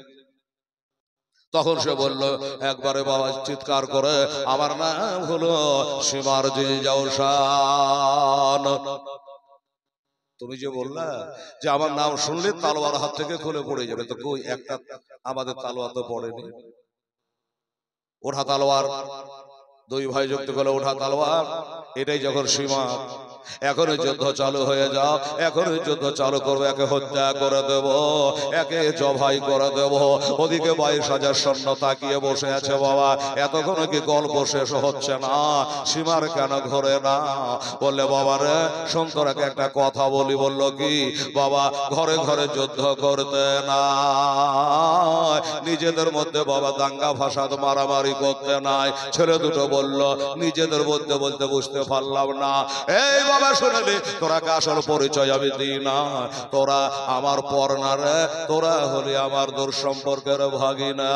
তখন সে বলল একবারে বাবা চিৎকার করে আমার নাম হলো সীমার জি জাওশান। তুমি যে বললা যে আমার নাম শুনলে তালোয়ার হাত থেকে খুলে পড়ে যাবে, তো কই একটা আমাদের তালোয়ার তো পড়েনি। ওঠা তালোয়ার, দুই ভাই যুক্ত করে ওঠা তালোয়ার, এটাই যখন সীমা। এখনই যুদ্ধ চালু হয়ে যাও, এখনই যুদ্ধ চালু করবো, একে হত্যা করে দেব, একে জবাই করে দেব। ওদিকে 22,000 সৈন্য তাকিয়ে বসে আছে। বাবা এতক্ষণ কি গল্প শেষ হচ্ছে না? সীমার কেন ঘরে না? বললে বাবা রে সন্তরাকে একটা কথা বলি। বলল কি? বাবা ঘরে ঘরে যুদ্ধ করতে না, নিজেদের মধ্যে বাবা দাঙ্গা ফাসাদ মারামারি করতে নাই। ছেলে দুটো বলল নিজেদের মধ্যে বলতে বুঝতে পারলাম না। এই বাবা শুনলি, তোরা কে আসল পরিচয় আমি দিই না। তোরা আমার পর না রে, তোরা হলি আমার দূর সম্পর্কের ভাগিনা,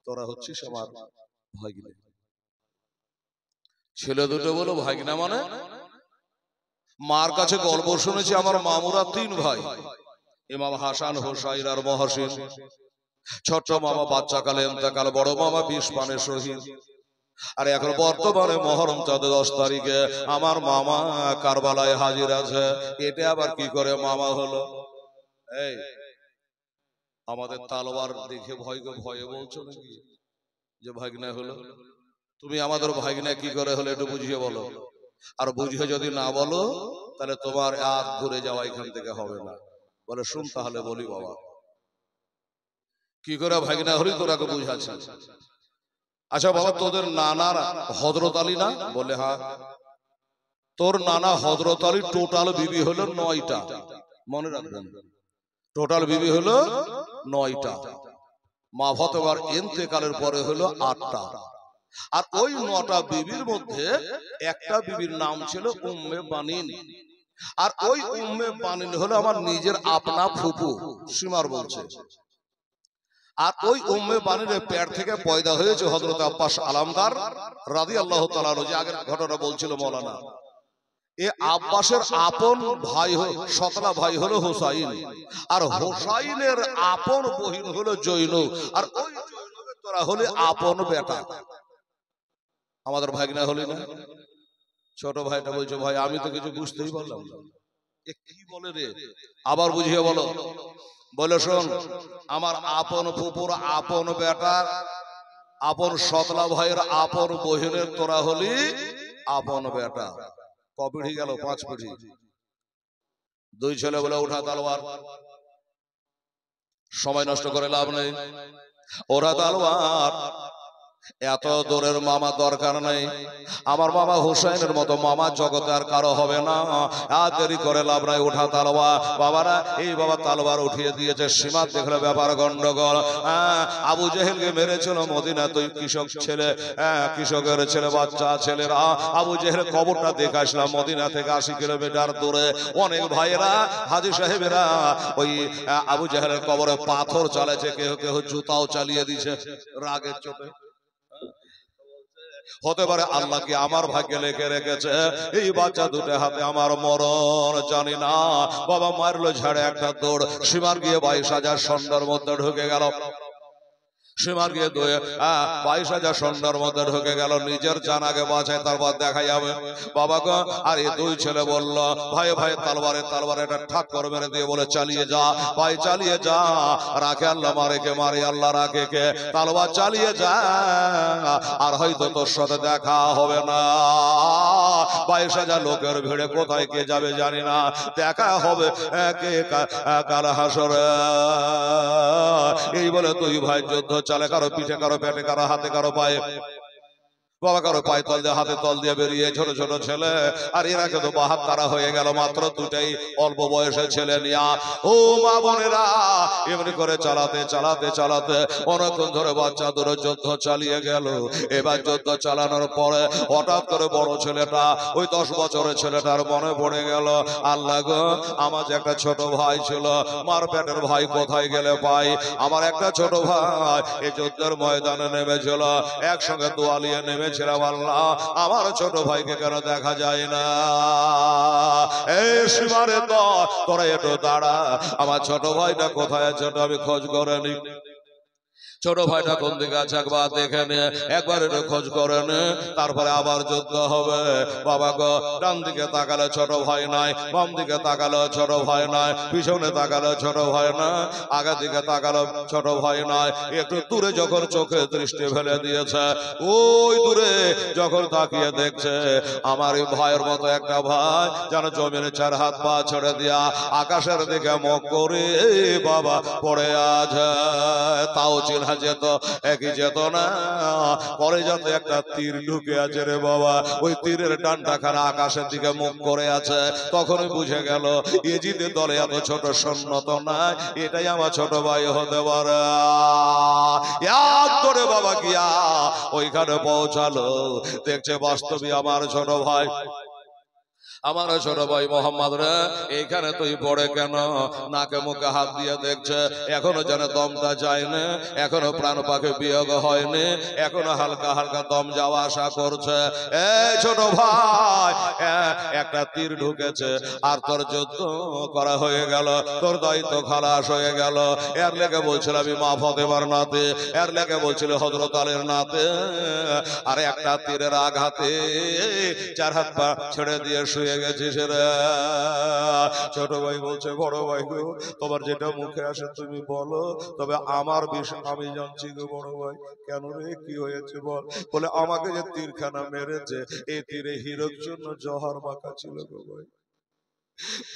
তোরা হচ্ছিস আমার ভাগিনা। ছেলে দুটো বলো ভাগিনা মানে? মার কাছে গল্প শুনেছি আমার মামুরা 3 ভাই, ইমাম হাসান, হোসাইন আর মহসিন। ছোট মামা বাচ্চাকালে ইন্তেকাল, বড় মামা 20 পানে শহীদ। আর এখন বর্তমানে মহরম চাঁদ 10 তারিখে আমার মামা কারবালায় হাজির আছে। এটা আবার কি করে মামা হলো? এই আমাদের তালোয়ার দেখে ভয়ে বলছো নাকি যে ভাগনা হলো? তুমি আমাদের ভাগনা কি করে হলো একটু বুঝিয়ে বলো। আর বুঝিয়ে যদি না বলো তাহলে তোমার আর ঘুরে যাওয়া এখান থেকে হবে না। বলে শুন তাহলে বলি বাবা, কি করে ভাগনা হলি তোরাকে বুঝাচ্ছি। আচ্ছা বাবা তোদের নানার হযরত আলী না? বলে হ্যাঁ। তোর নানা হযরত আলী টোটাল বিবি হলো 9টা, মনে রাখবেন। টোটাল বিবি হলো 9টা। মা ফাতেমার ইন্তেকালের পরে হলো 8টা। আর ওই 9টা বিবির মধ্যে একটা বিবির নাম ছিল উম্মে বানিন। আর ওই উম্মে বানিন হলো আমার নিজের আপনা ফুফু, সীমার বলছে। আর ওই উম্মে বানিনের পেট থেকে পয়দা হয়েছে হযরত আব্বাস আলামদার রাদিয়াল্লাহু তাআলা আনহু, যে আগের ঘটনা বলছিল মৌলানা। এ আব্বাসের আপন ভাই, সতলা ভাই হলো হোসাইন, আর হোসাইনের আপন বহিন হলো জৈনব, আর ওই জৈনবের তোরা হলে আপন বেটা। আমাদের ভাগনা হলি না? ছোট ভাইটা বলছে ভাই আমি তো কিছু বুঝতেই পারলাম না, কি বলে রে, আবার বুঝিয়ে বলো। বলে শোন, আমার আপন ফুপুর আপন বেটা, আপন সতলা ভাইয়ের আপন বহিনের তোরা হলি আপন বেটা। ক পিঢ়ি গেল? 5 পিঢ়ি। 2 ছেলে বলে ওঠা তালোয়ার। সময় নষ্ট করে লাভ নেই, ওঠা তালোয়ার। এত দূরের মামা দরকার নেই, আমার মামা হুসাইনের মতো মামা জগতে আর কারো হবে না। আর দেরি করে লাভ নাই, ওঠা তালোয়ার। বাবারা এই বাবা তালোয়ার উঠিয়ে দিয়েছে। সীমা দেখলে ব্যাপার গন্ডগোল। আবু জেহেলকে মেরেছিল মদিনা, তুই কৃষক ছেলে, কৃষকের ছেলে, বাচ্চা ছেলেরা। আবু জেহেল কবরটা দেখে আসলাম মদিনা থেকে 80 কিলোমিটার দূরে। অনেক ভাইয়েরা হাজী সাহেবেরা ওই আবু জেহেলের কবরে পাথর চালাইছে, কেউ কেউ জুতাও চালিয়ে দিছে রাগের চোটে। হতে পারে আল্লাহ কি আমার ভাগ্যে লিখে রেখেছে এই বাচ্চা দুটো হাতে আমার মরণ, জানি না। বাবা মারলো ঝাড়ে একটা দৌড়, সীমার গিয়ে 22,000 সৈন্যের মধ্যে ঢুকে গেল। সীমার গিয়ে 22,000 সৈন্যের মধ্যে ঢুকে গেল। নিজের জান আগে বাঁচায়, তারপর দেখা যাবে বাবা গো। আর এই 2 ছেলে বলল ভাই ভাই তালবারে তালবারে একটা ঠাক করে মেরে দিয়ে বলে চালিয়ে যা ভাই, চালিয়ে যা, রাখে আল্লাহ, মারে কে মারে আল্লাহ, রাখে কে, তালবার চালিয়ে যা, আর হয়তো তোর সাথে দেখা হবে না। 22,000 লোকের ভিড়ে কোথায় কে যাবে জানি না, দেখা হবে কে কাল হাসরে। এই বলে 2 ভাই যুদ্ধ চালে, কারো পিঠে, কারো পেটে, কারো হাতে, কারো পায়ে। বাবা কারো পায়ে তল দিয়ে, হাতে তল দিয়ে বেরিয়ে ছোট ছোট ছেলে। আর এরা কিন্তু 72 হয়ে গেল, মাত্র 2টাই অল্প বয়সের ছেলে নিয়া। ও মা বোনেরা, এমনি করে চালাতে চালাতে চালাতে অনেকক্ষণ ধরে বাচ্চা ধরে যুদ্ধ চালিয়ে গেল। এবার যুদ্ধ চালানোর পরে হঠাৎ করে বড় ছেলেটা, ওই 10 বছরের ছেলেটার মনে পড়ে গেল, আল্লাহ গো আমার যে একটা ছোট ভাই ছিল, মার পেটের ভাই কোথায় গেলে পাই। আমার একটা ছোট ভাই এই যুদ্ধের ময়দানে নেমেছিল, একসঙ্গে দোয়ালিয়ে নেমেছিলাম, আল্লাহ আমার ছোট ভাইকে কেন দেখা যায় না। এই সীমারে তো তোরা একটু দাঁড়া, আমার ছোট ভাইটা কোথায় আছে আমি খোঁজ করে নি। ছোট ভাইটা কোন দিকে আছে একবার দেখে নে, একবার একটু খোঁজ করে নে, তারপরে আবার যুদ্ধ হবে। বাবা গো, ডান দিকে তাকালে ছোট ভাই নাই, বাম দিকে তাকালে ছোট ভাই নাই, পিছনে তাকালে ছোট ভাই নাই, আগের দিকে তাকালে ছোট ভাই নাই। একটু দূরে যখন চোখে দৃষ্টি ফেলে দিয়েছে, ওই দূরে যখন তাকিয়ে দেখছে আমার এই ভাইয়ের মতো একটা ভাই যেন জমিনে 4 হাত পা ছেড়ে দিয়া আকাশের দিকে মুখ করে বাবা পড়ে আছে। তাও চিনা যেত, একই যেত না, পরে যাতে একটা তীর ঢুকে আছে রে বাবা, ওই তীরের ডান্ডাখানা আকাশের দিকে মুখ করে আছে। তখনই বুঝে গেল ইজিদের দলে এত ছোট সৈন্য তো নাই, এটাই আমার ছোট ভাই হতে পারে। এক ধরে বাবা গিয়া ওইখানে পৌঁছালো, দেখছে বাস্তবে আমার ছোট ভাই, আমার ছোট ভাই মোহাম্মদ রে, এইখানে তুই পড়ে কেন? নাকে মুখে হাত দিয়ে দেখছে, এখনো যেন দমটা যায়নি, এখনো প্রাণ পাখি বিয়োগ হয়নি, এখনো হালকা হালকা দম যাওয়া আশা করছে। এই ছোট ভাই, একটা তীর ঢুকেছে আর তোর যুদ্ধ করা হয়ে গেল, তোর দায়িত্ব খালাস হয়ে গেল। এর লেগে বলছিল আমি মা ফাতেমার নাতে, এর লেগে বলছিল হযরত আলীর নাতে, আর একটা তীরের আঘাতে 4 হাত পা ছেড়ে দিয়ে শুয়ে গেছিস রে। ছোট ভাই বলছে বড় ভাই গো, তোমার যেটা মুখে আসে তুমি বলো, তবে আমার বিষয় আমি জানছি গো বড় ভাই। কেন রে, কি হয়েছে বল? বলে আমাকে যে তীরখানা মেরেছে, এই তীরে হীরক জন্য জহর মাখা ছিল গো ভাই,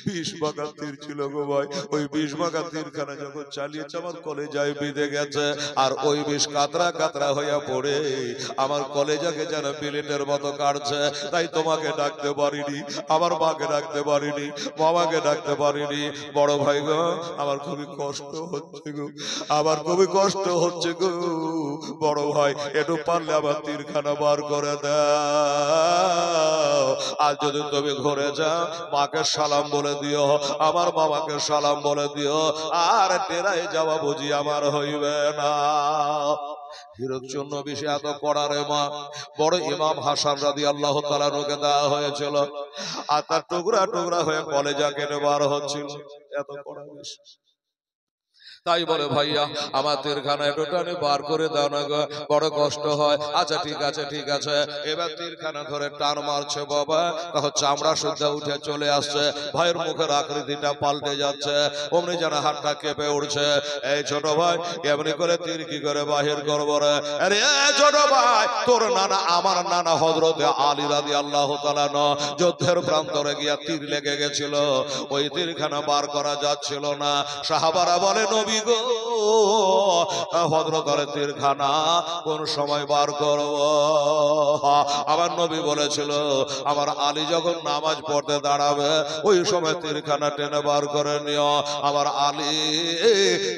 20 বাঁকা তীর ছিল গো ভাই। ওই 20 বাঁকা তীরখানা যখন চালিয়েছে আমার কলেজায় বিঁধে গেছে, আর ওই বিষ কাতরা কাতরা হইয়া পড়ে আমার কলেজাকে যেন বিলেটের মতো কাটছে। তাই তোমাকে ডাকতে পারিনি, আমার মাকে ডাকতে পারিনি, মামাকে ডাকতে পারিনি। বড় ভাই গো, আমার খুবই কষ্ট হচ্ছে গো, আমার খুবই কষ্ট হচ্ছে গো। বড় ভাই, একটু পারলে আমার তীরখানা বার করে দাও। আর যদি তুমি ঘুরে যাও, মাকে সালাম বলে দিও, আমার মামাকে সালাম বলে দিও, আর টেরাই যাওয়া বুঝি আমার হইবে না। হীরক জন্য বিষয় এত কড়া রে মা। বড় ইমাম হাসান রাদিয়াল্লাহু তাআলা কে দেওয়া হয়েছিল, আর তার টুকরা টুকরা হয়ে কলেজা কেটে বার হচ্ছিল, এত কড়া বিষয়। তাই বলে ভাইয়া আমার তীরখানা একটু টানে বার করে দাও না গো, বড় কষ্ট হয়। আচ্ছা ঠিক আছে ঠিক আছে। এবার তীরখানা ধরে টান মারছে বাবা, তখন চামড়া সুদ্ধা উঠে চলে আসছে, ভাইয়ের মুখের আকৃতিটা পাল্টে যাচ্ছে, অমনি যেন হাতটা কেঁপে উঠছে। এই ছোট ভাই, এমনি করে তীর কি করে বাহির করবো রে? আরে ছোট ভাই, তোর নানা আমার নানা হযরতে আলী রাদিয়াল্লাহু তাআলা যুদ্ধের প্রান্তরে গিয়া তীর লেগে গেছিল, ওই তীরখানা বার করা যাচ্ছিল না। সাহাবারা বলে নবী গো, হযরত আলী তীরখানা কোন সময় বার করব? আমার নবী বলেছিল আমার আলী যখন নামাজ পড়তে দাঁড়াবে ওই সময় তীরখানা টেনে বার করে নিও, আমার আলী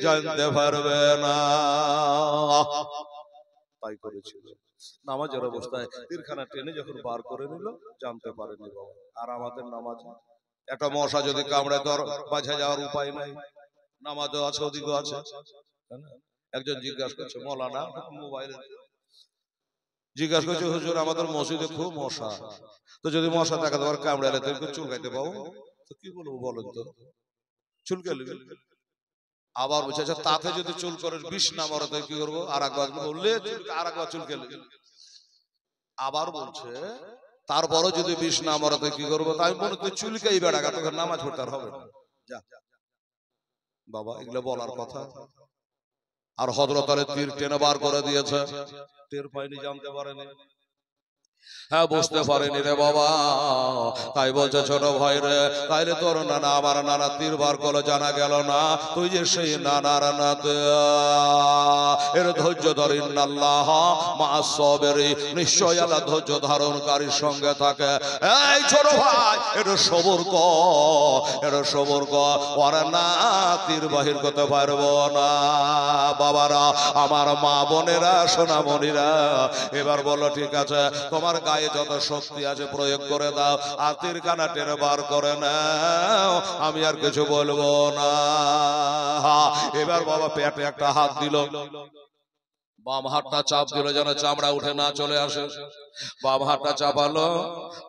জানতে পারবে না। তাই করেছিল, নামাজের অবস্থায় তীরখানা টেনে যখন বার করে নিল জানতে পারেনি বাবা। আর আমাদের নামাজ একটা মশা যদি কামড়ে তোর বাঁচা যাওয়ার উপায় নাই, নামাজও আছে ওদিকও আছে। একজন জিজ্ঞাসা করছে মৌলানা, মোবাইলে জিজ্ঞাসা করছে হুজুর আমাদের মসজিদে খুব মশা, তো যদি মশা থাকে তোমার কামড়ালে তো চুলকাইতে পাবো, তো কি বলবো বলেন তো? চুলকাইলে আবার বলছে আচ্ছা তাতে যদি চুল করে বিষ না মরে তো কি করবো? আর একবার বললে আর একবার চুলকাইলে আবার বলছে তারপরও যদি বিষ না মরে তো কি করবো? তাই মনে তুই চুলকাই বেড়া তোকে নামাজ পড়তে আর হবে না। যা বাবা, এগুলো বলার কথা। আর হযরত আলী তীর টেনে বার করে দিয়েছে, টের পাইনি, জানতে পারেনি, হ্যাঁ বুঝতে পারেনি রে বাবা। তাই বলছে ছোট ভাই রে, তাইলে তোর নানা আমার নানা তীর বার করে জানা গেল না তুই যে সেই নানার নাতে। এর ধৈর্য ধর, ইন্নাল্লাহ মা'আস সাবিরিন, নিশ্চয় আল্লাহ ধৈর্য ধারণকারীর সঙ্গে থাকে। এই ছোট ভাই, একটু সবর কর, একটু সবর কর, ওরা না তীর বাহির করতে পারবো না। বাবারা, আমার মা বোনেরা, সোনামণিরা, এবার বলো ঠিক আছে, তোমার গায়ে যত শক্তি আছে প্রয়োগ করে দাও, আর তীরখানা টেনে বার করে নাও, আমি আর কিছু বলবো না। এবার বাবা পেটে একটা হাত দিল, বাম হাতটা চাপ দিল যেন চামড়া উঠে না চলে আসে। বাম হাতটা চাপালো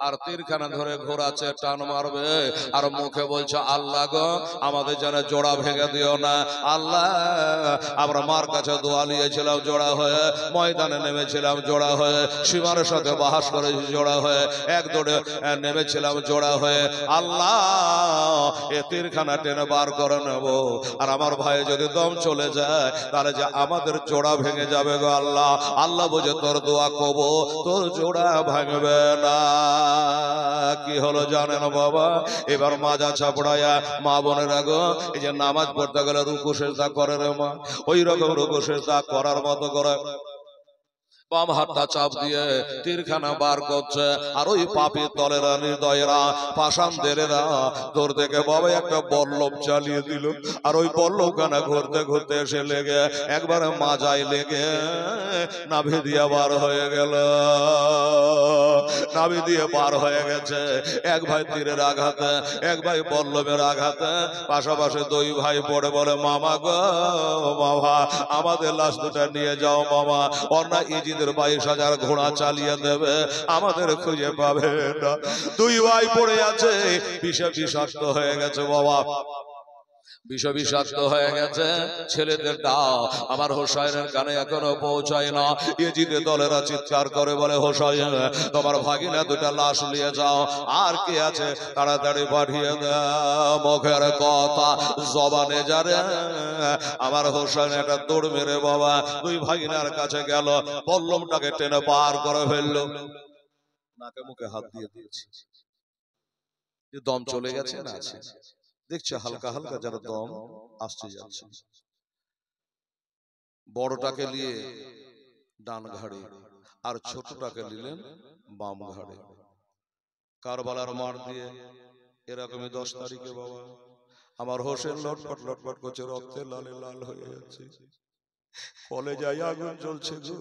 আর তীরখানা ধরে ঘোরাচ্ছে, টান মারবে আর মুখে বলছে আল্লাহ গো আমাদের যেন জোড়া ভেঙে দিও না আল্লাহ। আমরা মার কাছে দোয়া নিয়েছিলাম জোড়া হয়ে, ময়দানে নেমেছিলাম জোড়া হয়ে, সীমার সাথে বাহাস করেছি জোড়া হয়ে, এক দৌড়ে নেমেছিলাম জোড়া হয়ে। আল্লাহ এ তীরখানা টেনে বার করে নেব, আর আমার ভাই যদি দম চলে যায় তাহলে যে আমাদের জোড়া ভেঙে যাবে গো আল্লাহ। আল্লাহ বুঝে তোর দোয়া কবো, তোর জোড়া ভাঙবে না। কি হলো জানেন বাবা, এবার মাজা ছাপড়ায়া মা বোনেরা গো, এই যে নামাজ পড়তে গেলে রুকু সেজদা করে রে মা, ওই রকম রুকু সেজদা করার মতো করে বাম হাতটা চাপ দিয়ে তীরখানা বার করছে। আর ওই পাপীর দলেরা নির্দয়েরা পাষাণদেরেরা দূর থেকে বাবা একটা বল্লভ চালিয়ে দিল, আর ওই বল্লভখানা ঘুরতে ঘুরতে এসে লেগে একবারে মাজায় লেগে নাভি দিয়ে বার হয়ে গেল। নাভি দিয়ে বার হয়ে গেছে। এক ভাই তীরের আঘাতে, এক ভাই বল্লভের আঘাতে, পাশাপাশি দুই ভাই পড়ে বলে মামা গো মামা আমাদের লাশ দুটা নিয়ে যাও মামা, অন্যায় ইজিদের 22,000 ঘোড়া চালিয়ে দেবে, আমাদের খুঁজে পাবে না। দুই ভাই পড়ে আছে, বিষাক্ত হয়ে গেছে বাবা, বিষাক্ত হয়ে গেছে। ছেলেদের ডাক আমার হোসাইনের কানে এখনো পৌঁছায় না। ইজিদের দলেরা চিৎকার করে বলে হোসাইন তোমার ভাগিনা দুটা লাশ নিয়ে যাও, আর কে আছে তাড়াতাড়ি পাঠিয়ে দাও। মুখের কথা জবানে যারে আমার হোসাইন একটা দৌড় মেরে বাবা দুই ভাগিনার কাছে গেল, বল্লমটাকে টেনে বার করে ফেললো, নাকে মুখে হাত দিয়ে দিয়েছে। দম চলে গেছে না আছে, দেখছে হালকা হালকা যারা দম আসতে যাচ্ছে। বড়টাকে নিয়ে ডান ঘাড়ে আর ছোটটাকে নিলেন বাম ঘাড়ে। কারবালার মার দিয়ে এরকমই 10 তারিখে বাবা আমার হোসেন লটপট লটপট করছে, রক্তে লালে লাল হয়ে যাচ্ছে, কলেজায় আগুন জ্বলছে গো।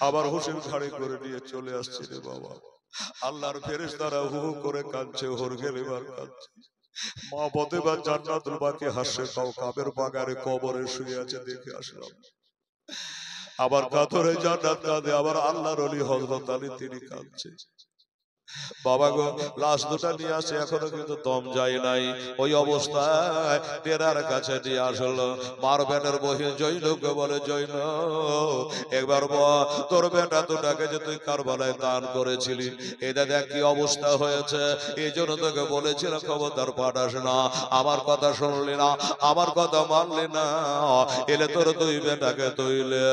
আবার হোসেন ঘাড়ে করে নিয়ে চলে আসছে রে বাবা। আল্লাহর ফেরেশতারা হু হু করে কাঁদছে, হরগেল এবার কাঁদছে। মা বদেবা জান্নাতুল বাকি হাসে কাউকাবের বাগানে কবরে শুয়ে আছে দেখে আসলাম। আবার কাতরে জান্নাত কাঁদে, আবার আল্লাহর ওলি হযরত আলী তিনি কাঁদছে। বাবা গো লাশ দুটা নিয়ে আসে, এখনো কিন্তু দম যায় নাই। ওই অবস্থায় টেরার কাছে নিয়ে আসলো। মার বেটার বহি জৈনবকে বলে জৈন একবার বল তোর বেটা দুটাকে যে তুই কারবালায় দান করেছিলি এটা দেখ কি অবস্থা হয়েছে, এই জন্য তোকে বলেছিলাম খবরদার পাঠাস না, আমার কথা শুনলি না, আমার কথা মানলি না, এলে তোর দুই বেটাকে তুইলে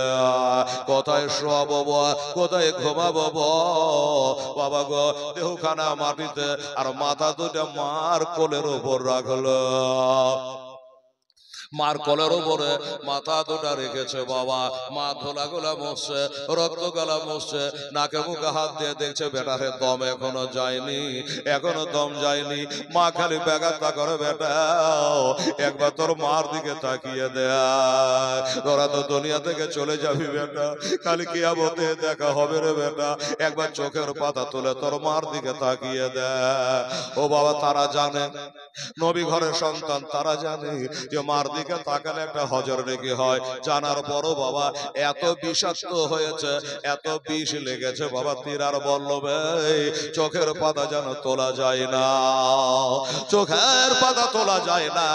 কোথায় শোয়াবো কোথায় ঘুমাবো বাবা গো। দেহখানা মাটিতে আর মাথা দুটা মার কোলের উপর রাখলো। মার কোলের উপরে মাথা দুটা রেখেছে বাবা। মা ধোলা গোলা মুছছে, রক্ত গলা মুছছে, নাকে মুখে হাত দিয়ে দেখছে বেটারে দম এখনো যায়নি, এখনো দম যায়নি। মা খালি ব্যাঘাতটা করে বেটা একবার তোর মার দিকে তাকিয়ে দেয়, তোরা তো দুনিয়া থেকে চলে যাবি বেটা, খালি কিয়ামতে দেখা হবে রে বেটা, একবার চোখের পাতা তুলে তোর মার দিকে তাকিয়ে দেয়। ও বাবা তারা জানে নবী ঘরের সন্তান, তারা জানে যে মার দিকে তাকালে একটা হজর নেকি হয়। জানার পরও বাবা এত বিষাক্ত হয়েছে, এত বিষ লেগেছে বাবা তীর আর বল্লভে চোখের পাতা যেন তোলা যায় না, চোখের পাতা তোলা যায় না।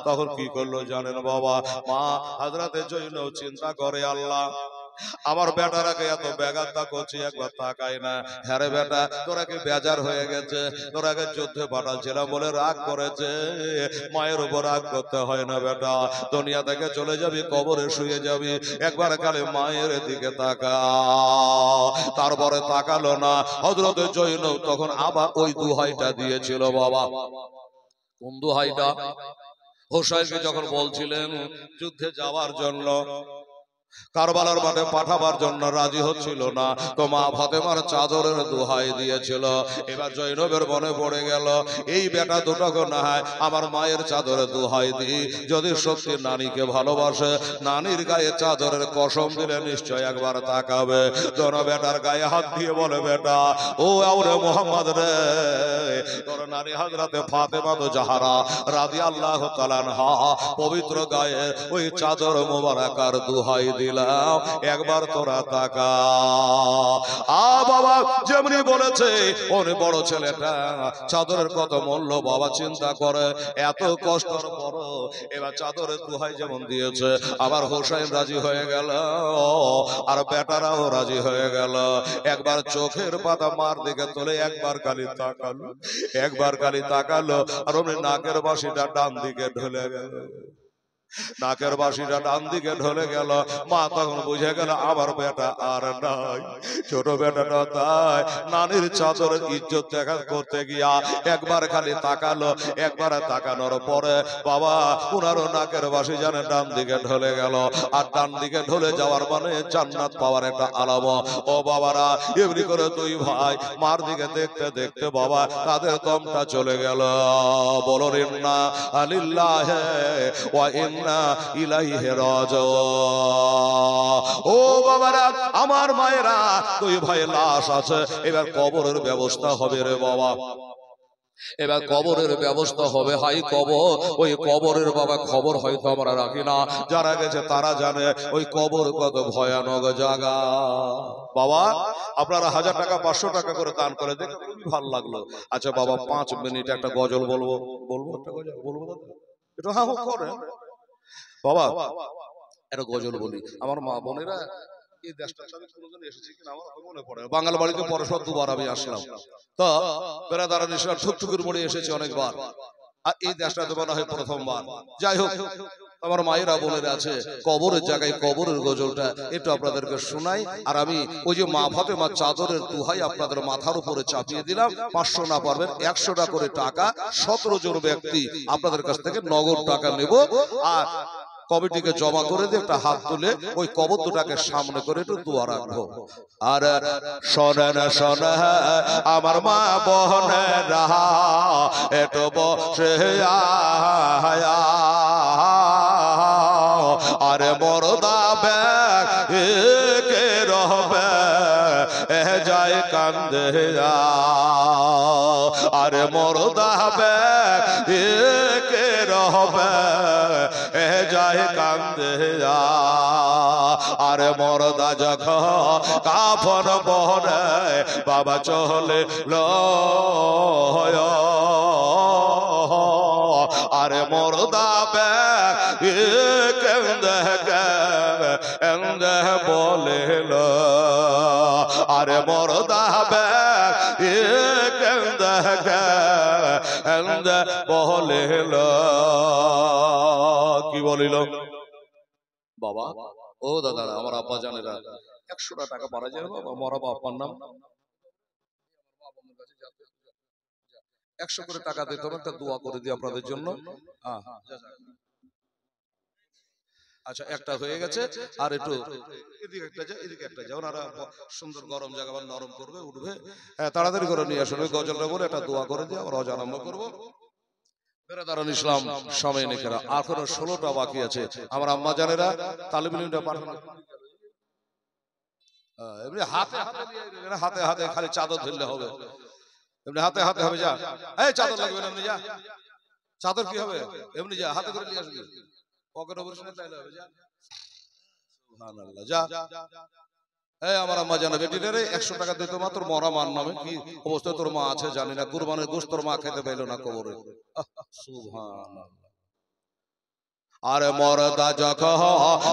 তখন কি করলো জানেন বাবা, মা হযরতে জৈনব চিন্তা করে আল্লাহ আমার বেটারাকে এত ব্যাঘাতটা করছি একবার তাকাই না। হ্যাঁ রে বেটা তোরা কি বেজার হয়ে গেছে, তোরাকে যুদ্ধে পাঠাচ্ছিলাম বলে রাগ করেছে, মায়ের উপর রাগ করতে হয় না বেটা, দুনিয়া থেকে চলে যাবি কবরে শুয়ে যাবি, একবার খালি মায়ের দিকে তাকা। তারপরে তাকালো না। হযরতে জৈনব তখন আবার ওই দুহাইটা দিয়েছিল বাবা। কোন দুহাইটা? হোসাইনকে যখন বলছিলেন যুদ্ধে যাওয়ার জন্য, কারবালার মাঠে পাঠাবার জন্য রাজি হচ্ছিল না, তো মা ফাতেমার চাদরের দোহাই দিয়েছিল। এবার জৈনবের মনে পড়ে গেল এই বেটা দুটোকে না হয় আমার মায়ের চাদরের দোহাই দিই, যদি সত্যি নানিকে ভালোবাসে নানির গায়ে চাদরের কসম দিলে নিশ্চয় একবার তাকাবে। তোর বেটার গায়ে হাত দিয়ে বলে বেটা ও আউরে মোহাম্মদ রে, তোর নানি হযরতে ফাতেমা তো জাহরা রাদিয়াল্লাহু তাআলা আনহা পবিত্র গায়ে ওই চাদর মোবারকার দোহাই দিলাম, একবার তোরা তাকা। বাবা যেমনি বলেছে ওরে বড় ছেলেটা চাদরের কত মূল্য বাবা চিন্তা করে, এত কষ্টের পর এবার চাদরের দোহাই যেমন দিয়েছে, আবার হোসেন রাজি হয়ে গেল আর বেটারাও রাজি হয়ে গেল। একবার চোখের পাতা মার দিকে তোলে একবার খালি তাকালো, একবার খালি তাকালো, আর ওমনি নাকের বাঁশিটা ডান দিকে ঢলে গেল, নাকের বাঁশিটা ডান দিকে ঢলে গেল। মা তখন বুঝে গেল আমার বেটা আর নাই। ছোট বেটাটা তাই নানির চাদরের ইজ্জত দেখা করতে গিয়া একবার খালি তাকালো, একবার তাকানোর পরে বাবা উনারও নাকের বাঁশি জানে ডান দিকে ঢলে গেল। আর ডান দিকে ঢলে যাওয়ার মানে জান্নাত পাওয়ার একটা আলামত। ও বাবারা এমনি করে দুই ভাই মার দিকে দেখতে দেখতে বাবা তাদের দমটা চলে গেল। বলো ইন্না লিল্লাহি ওয়া ইন্না ইলাইহি রাজিউন। ও বাবারা আমার মায়েরা দুই ভাই লাশ আছে, এবার কবরের ব্যবস্থা হবে রে বাবা, এবার কবরের ব্যবস্থা হবে। হাই কবর, ওই কবরের বাবা খবর হয়তো আমরা রাখি না, যারা গেছে তারা জানে ওই কবর কত ভয়ানক জায়গা। বাবা আপনারা 1000 টাকা 500 টাকা করে দান করে দেখে খুবই ভালো লাগলো। আচ্ছা বাবা 5 মিনিট একটা গজল বলবো, বলবো একটা গজল বলবো, এটা হ্যাঁ করে বাবা একটা গজল বলি। আমার মা বোনেরা এই দেশটার সাথে কোনোদিন এসেছে কিনা আমার মনে পড়ে, বাঙাল বাড়িতে পরশর দুবার আমি আসলাম, তো বেড়াদারা নিশ্চয় ঠুকঠুকির মোড়ে এসেছে অনেকবার, আর এই দেশটা তো মনে হয় প্রথমবার। যাই হোক আমার মায়েরা বোনেরা আছে, কবরের জায়গায় কবরের গজলটা একটু আপনাদেরকে শোনাই। আর আমি ওই যে মা ফাতেমা চাদরের দুহাই আপনাদের মাথার উপরে চাপিয়ে দিলাম, 500 না পারবেন 100 টাকা করে টাকা, 17 জন ব্যক্তি আপনাদের কাছ থেকে নগদ টাকা নেব, আর কমিটিকে জমা করে দিয়ে একটা হাত তুলে ওই কবর দুটাকে সামনে করে একটু দোয়া রাখবো। আর শোনেন শোনে আমার মা বোনেরা একটু বসে আরে মরদা ব্যাগ কে রহবে যায় কান্দে, আরে মরদা ব্যাগ কে রহবে যায় কান্দে, আরে মরদা যখন কাফন পরে বাবা চলে লয়, আরে মরদা ব্যাগ কেন্দে কেন্দে বলে, আরে মরদা ব্যাগ কেন্দে কেন্দে বলে। কি বলিল বাবা? ও দাদা আমার আব্বা জানেরা 100 টাকা পারা যায় বাবা, মরা বাপ্পার নাম 100 করে টাকা দিতে হবে, একটা দোয়া করে দিই আপনাদের জন্য। আচ্ছা একটা হয়ে গেছে, আর একটু এদিকে একটা যা, এদিকে একটা যা, ওনারা সুন্দর গরম জায়গা নরম করবে উঠবে, তাড়াতাড়ি করে নিয়ে আসুন। ওই গজলটা বলে একটা দোয়া করে দিয়ে আমরা রোজা আরম্ভ করবো। বেরাদারান ইসলাম সময় নেকেরা এখনো 16টা বাকি আছে। আমার আম্মা জানেরা তালিবিলটা পাঠানো এমনি হাতে হাতে হাতে খালি চাদর ধরলে হবে, এমনি হাতে হাতে হবে। যা এই চাদর লাগবে না, এমনি যা, চাদর কি হবে এমনি যা হাতে করে নিয়ে আসবি, পকেট অপারেশন তাইলে হবে। যা সুবহানাল্লাহ, যা। এই আমার আম্মা জানে বেটিরে 100 টাকা দিতে মাত্র মরা মার নামে কি অবস্থায় তোর মা আছে জানি না, কুরবানির গোশত তোর মা খেতে পাইলো না কবরে। সুবহানাল্লাহ। আরে মরদা যখন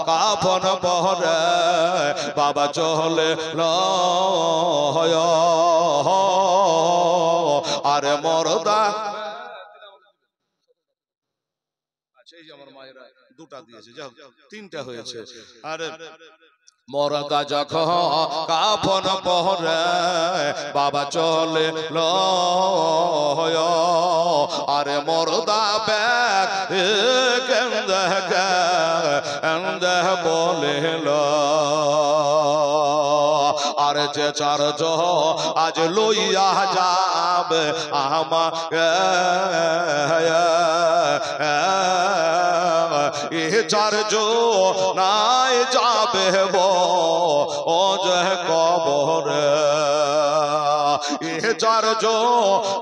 কাফন পরে বাবা চলে লয়, আরে মরদা আমার মায়েরা 2টা দিয়েছে, যাও 3টা হয়েছে। আরে মরদা যখন কাফন পরে বাবা চলে লয়, আরে মরদা ব্যাগ কেন্দে কেন্দে বলে, আরে যে চারজ আজ লইয়া যাবে আমাকে, এ চারজ নাই যাবে ও যে কবরে, এ চারজ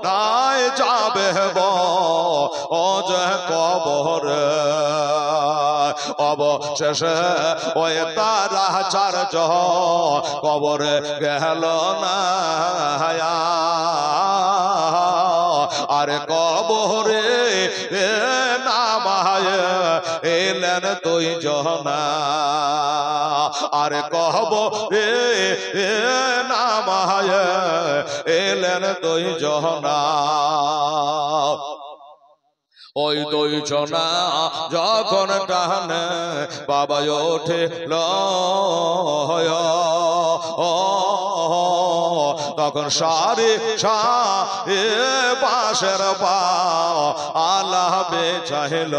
নাই যাবে ও যে কবরে, অবশেষে ওই তারা চার্য কবরে গেল না আরে কবরে নামায় এলেন দুই জনা আরে কবরে নামায় এলেন দুই জনা ওই দুই জনা যখন টানে বাবা ওঠে তখন সারে এ পাশের পা আল্লাহ বেচাইল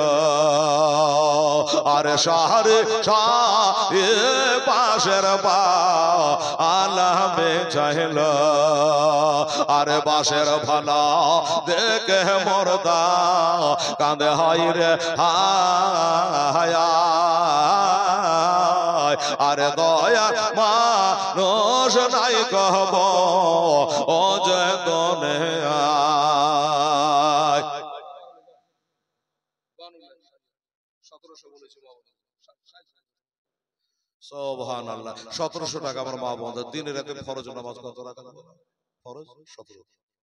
আরে সারে এ পাশের পা আল্লাহ বেচাইল আরে বাসের ভালা দেখে মরদা কাঁদে হাই রে হায়া আরে দয়া মানুষ নাই কহব ও জয় দনে সুবহানাল্লাহ 1700 টাকা আমার মা বোনদের দিনে রাতে ফরজ নামাজ কত টাকা ফরজ 17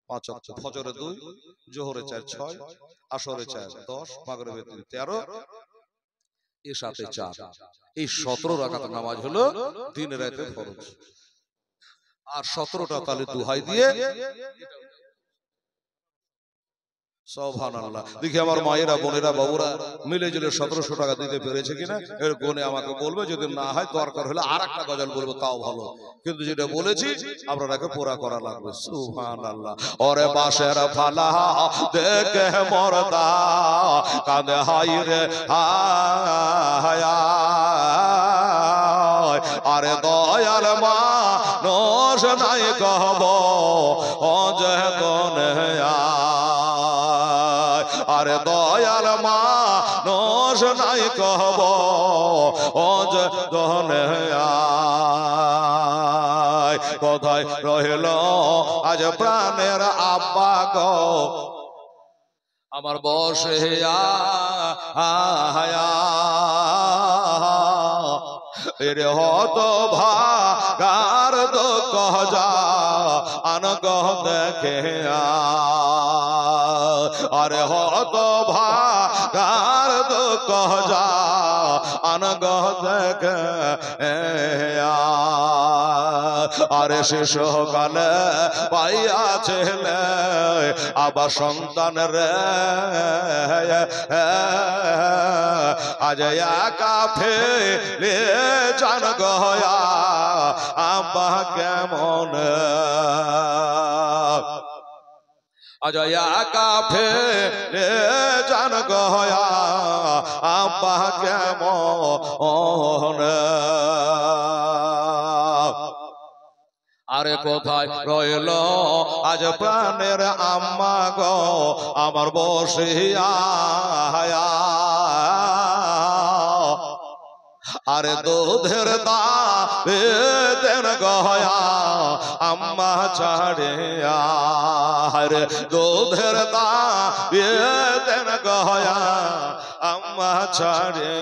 5 ওয়াক্ত ফজরে 2 জোহরে 4 6 আসরে 4 10 মাগরিবে 3 13 এশাতে 4 এই 17 রাকাত নামাজ হলো দিনে রাতে ফরজ আর 17টা তালে দুহাই দিয়ে সুবহানাল্লাহ দেখি আমার মায়েরা বোনেরা বাবুরা মিলে জুলে 1700 টাকা দিতে পেরেছে কিনা এর গুণে আমাকে বলবে যদি না হয় দরকার হলে আরেকটা গজল বলবো তাও ভালো কিন্তু যেটা বলেছি আপনাকে পুরা করা লাগবে সুবহানাল্লাহ ওরে বাসের ফালা দেখে মরদা কাঁদে হাই রে হায়া আরে দয়াল মানুষ নাই কহব ও জয় দনে আরে দয়াল মানুষ নাই কহব ও জনে কোথায় রহিল আজ প্রাণের আব্বা গো আমার বসে এরে হত ভাগার দুঃখ যা আনগ দেখে আরে হত ভাগার দুঃখ যা আনগ দেখে আরে শিশুকালে পাইয়া ছেলে আবার সন্তান রে আজ একা ফেলে জান গয়া আব্বা কেমন আজ একা ফেলে জান গয়া আব্বা কেমন আরে কোথায় রইল আজ প্রাণের আম্মা গো আমার বসিয়া আরে দুধের দাবেন গয়া আম্মা ছাড়িয়া আরে দুধের দাবেন গয়া আম্মা ছাড়ে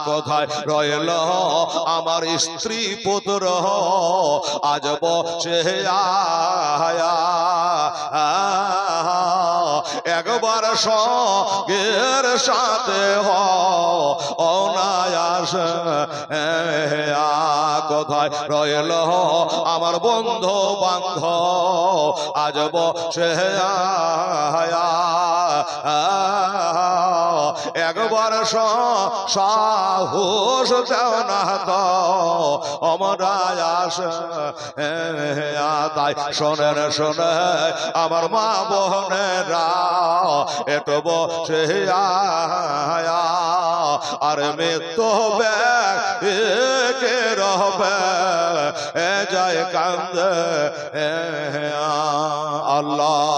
কোথায় রইল আমার স্ত্রী পুত্র আজ বসে একবার সঙ্গের সাথে অনায়াস কোথায় রইল আমার বন্ধু বান্ধব আজ বসে একবার সাহস দেও না তো অমরায়াস তাই শোনেন শোনে আমার মা বোনেরা এটো বসে আর মৃত্যু কে রবে যায় কান্দে আল্লাহ।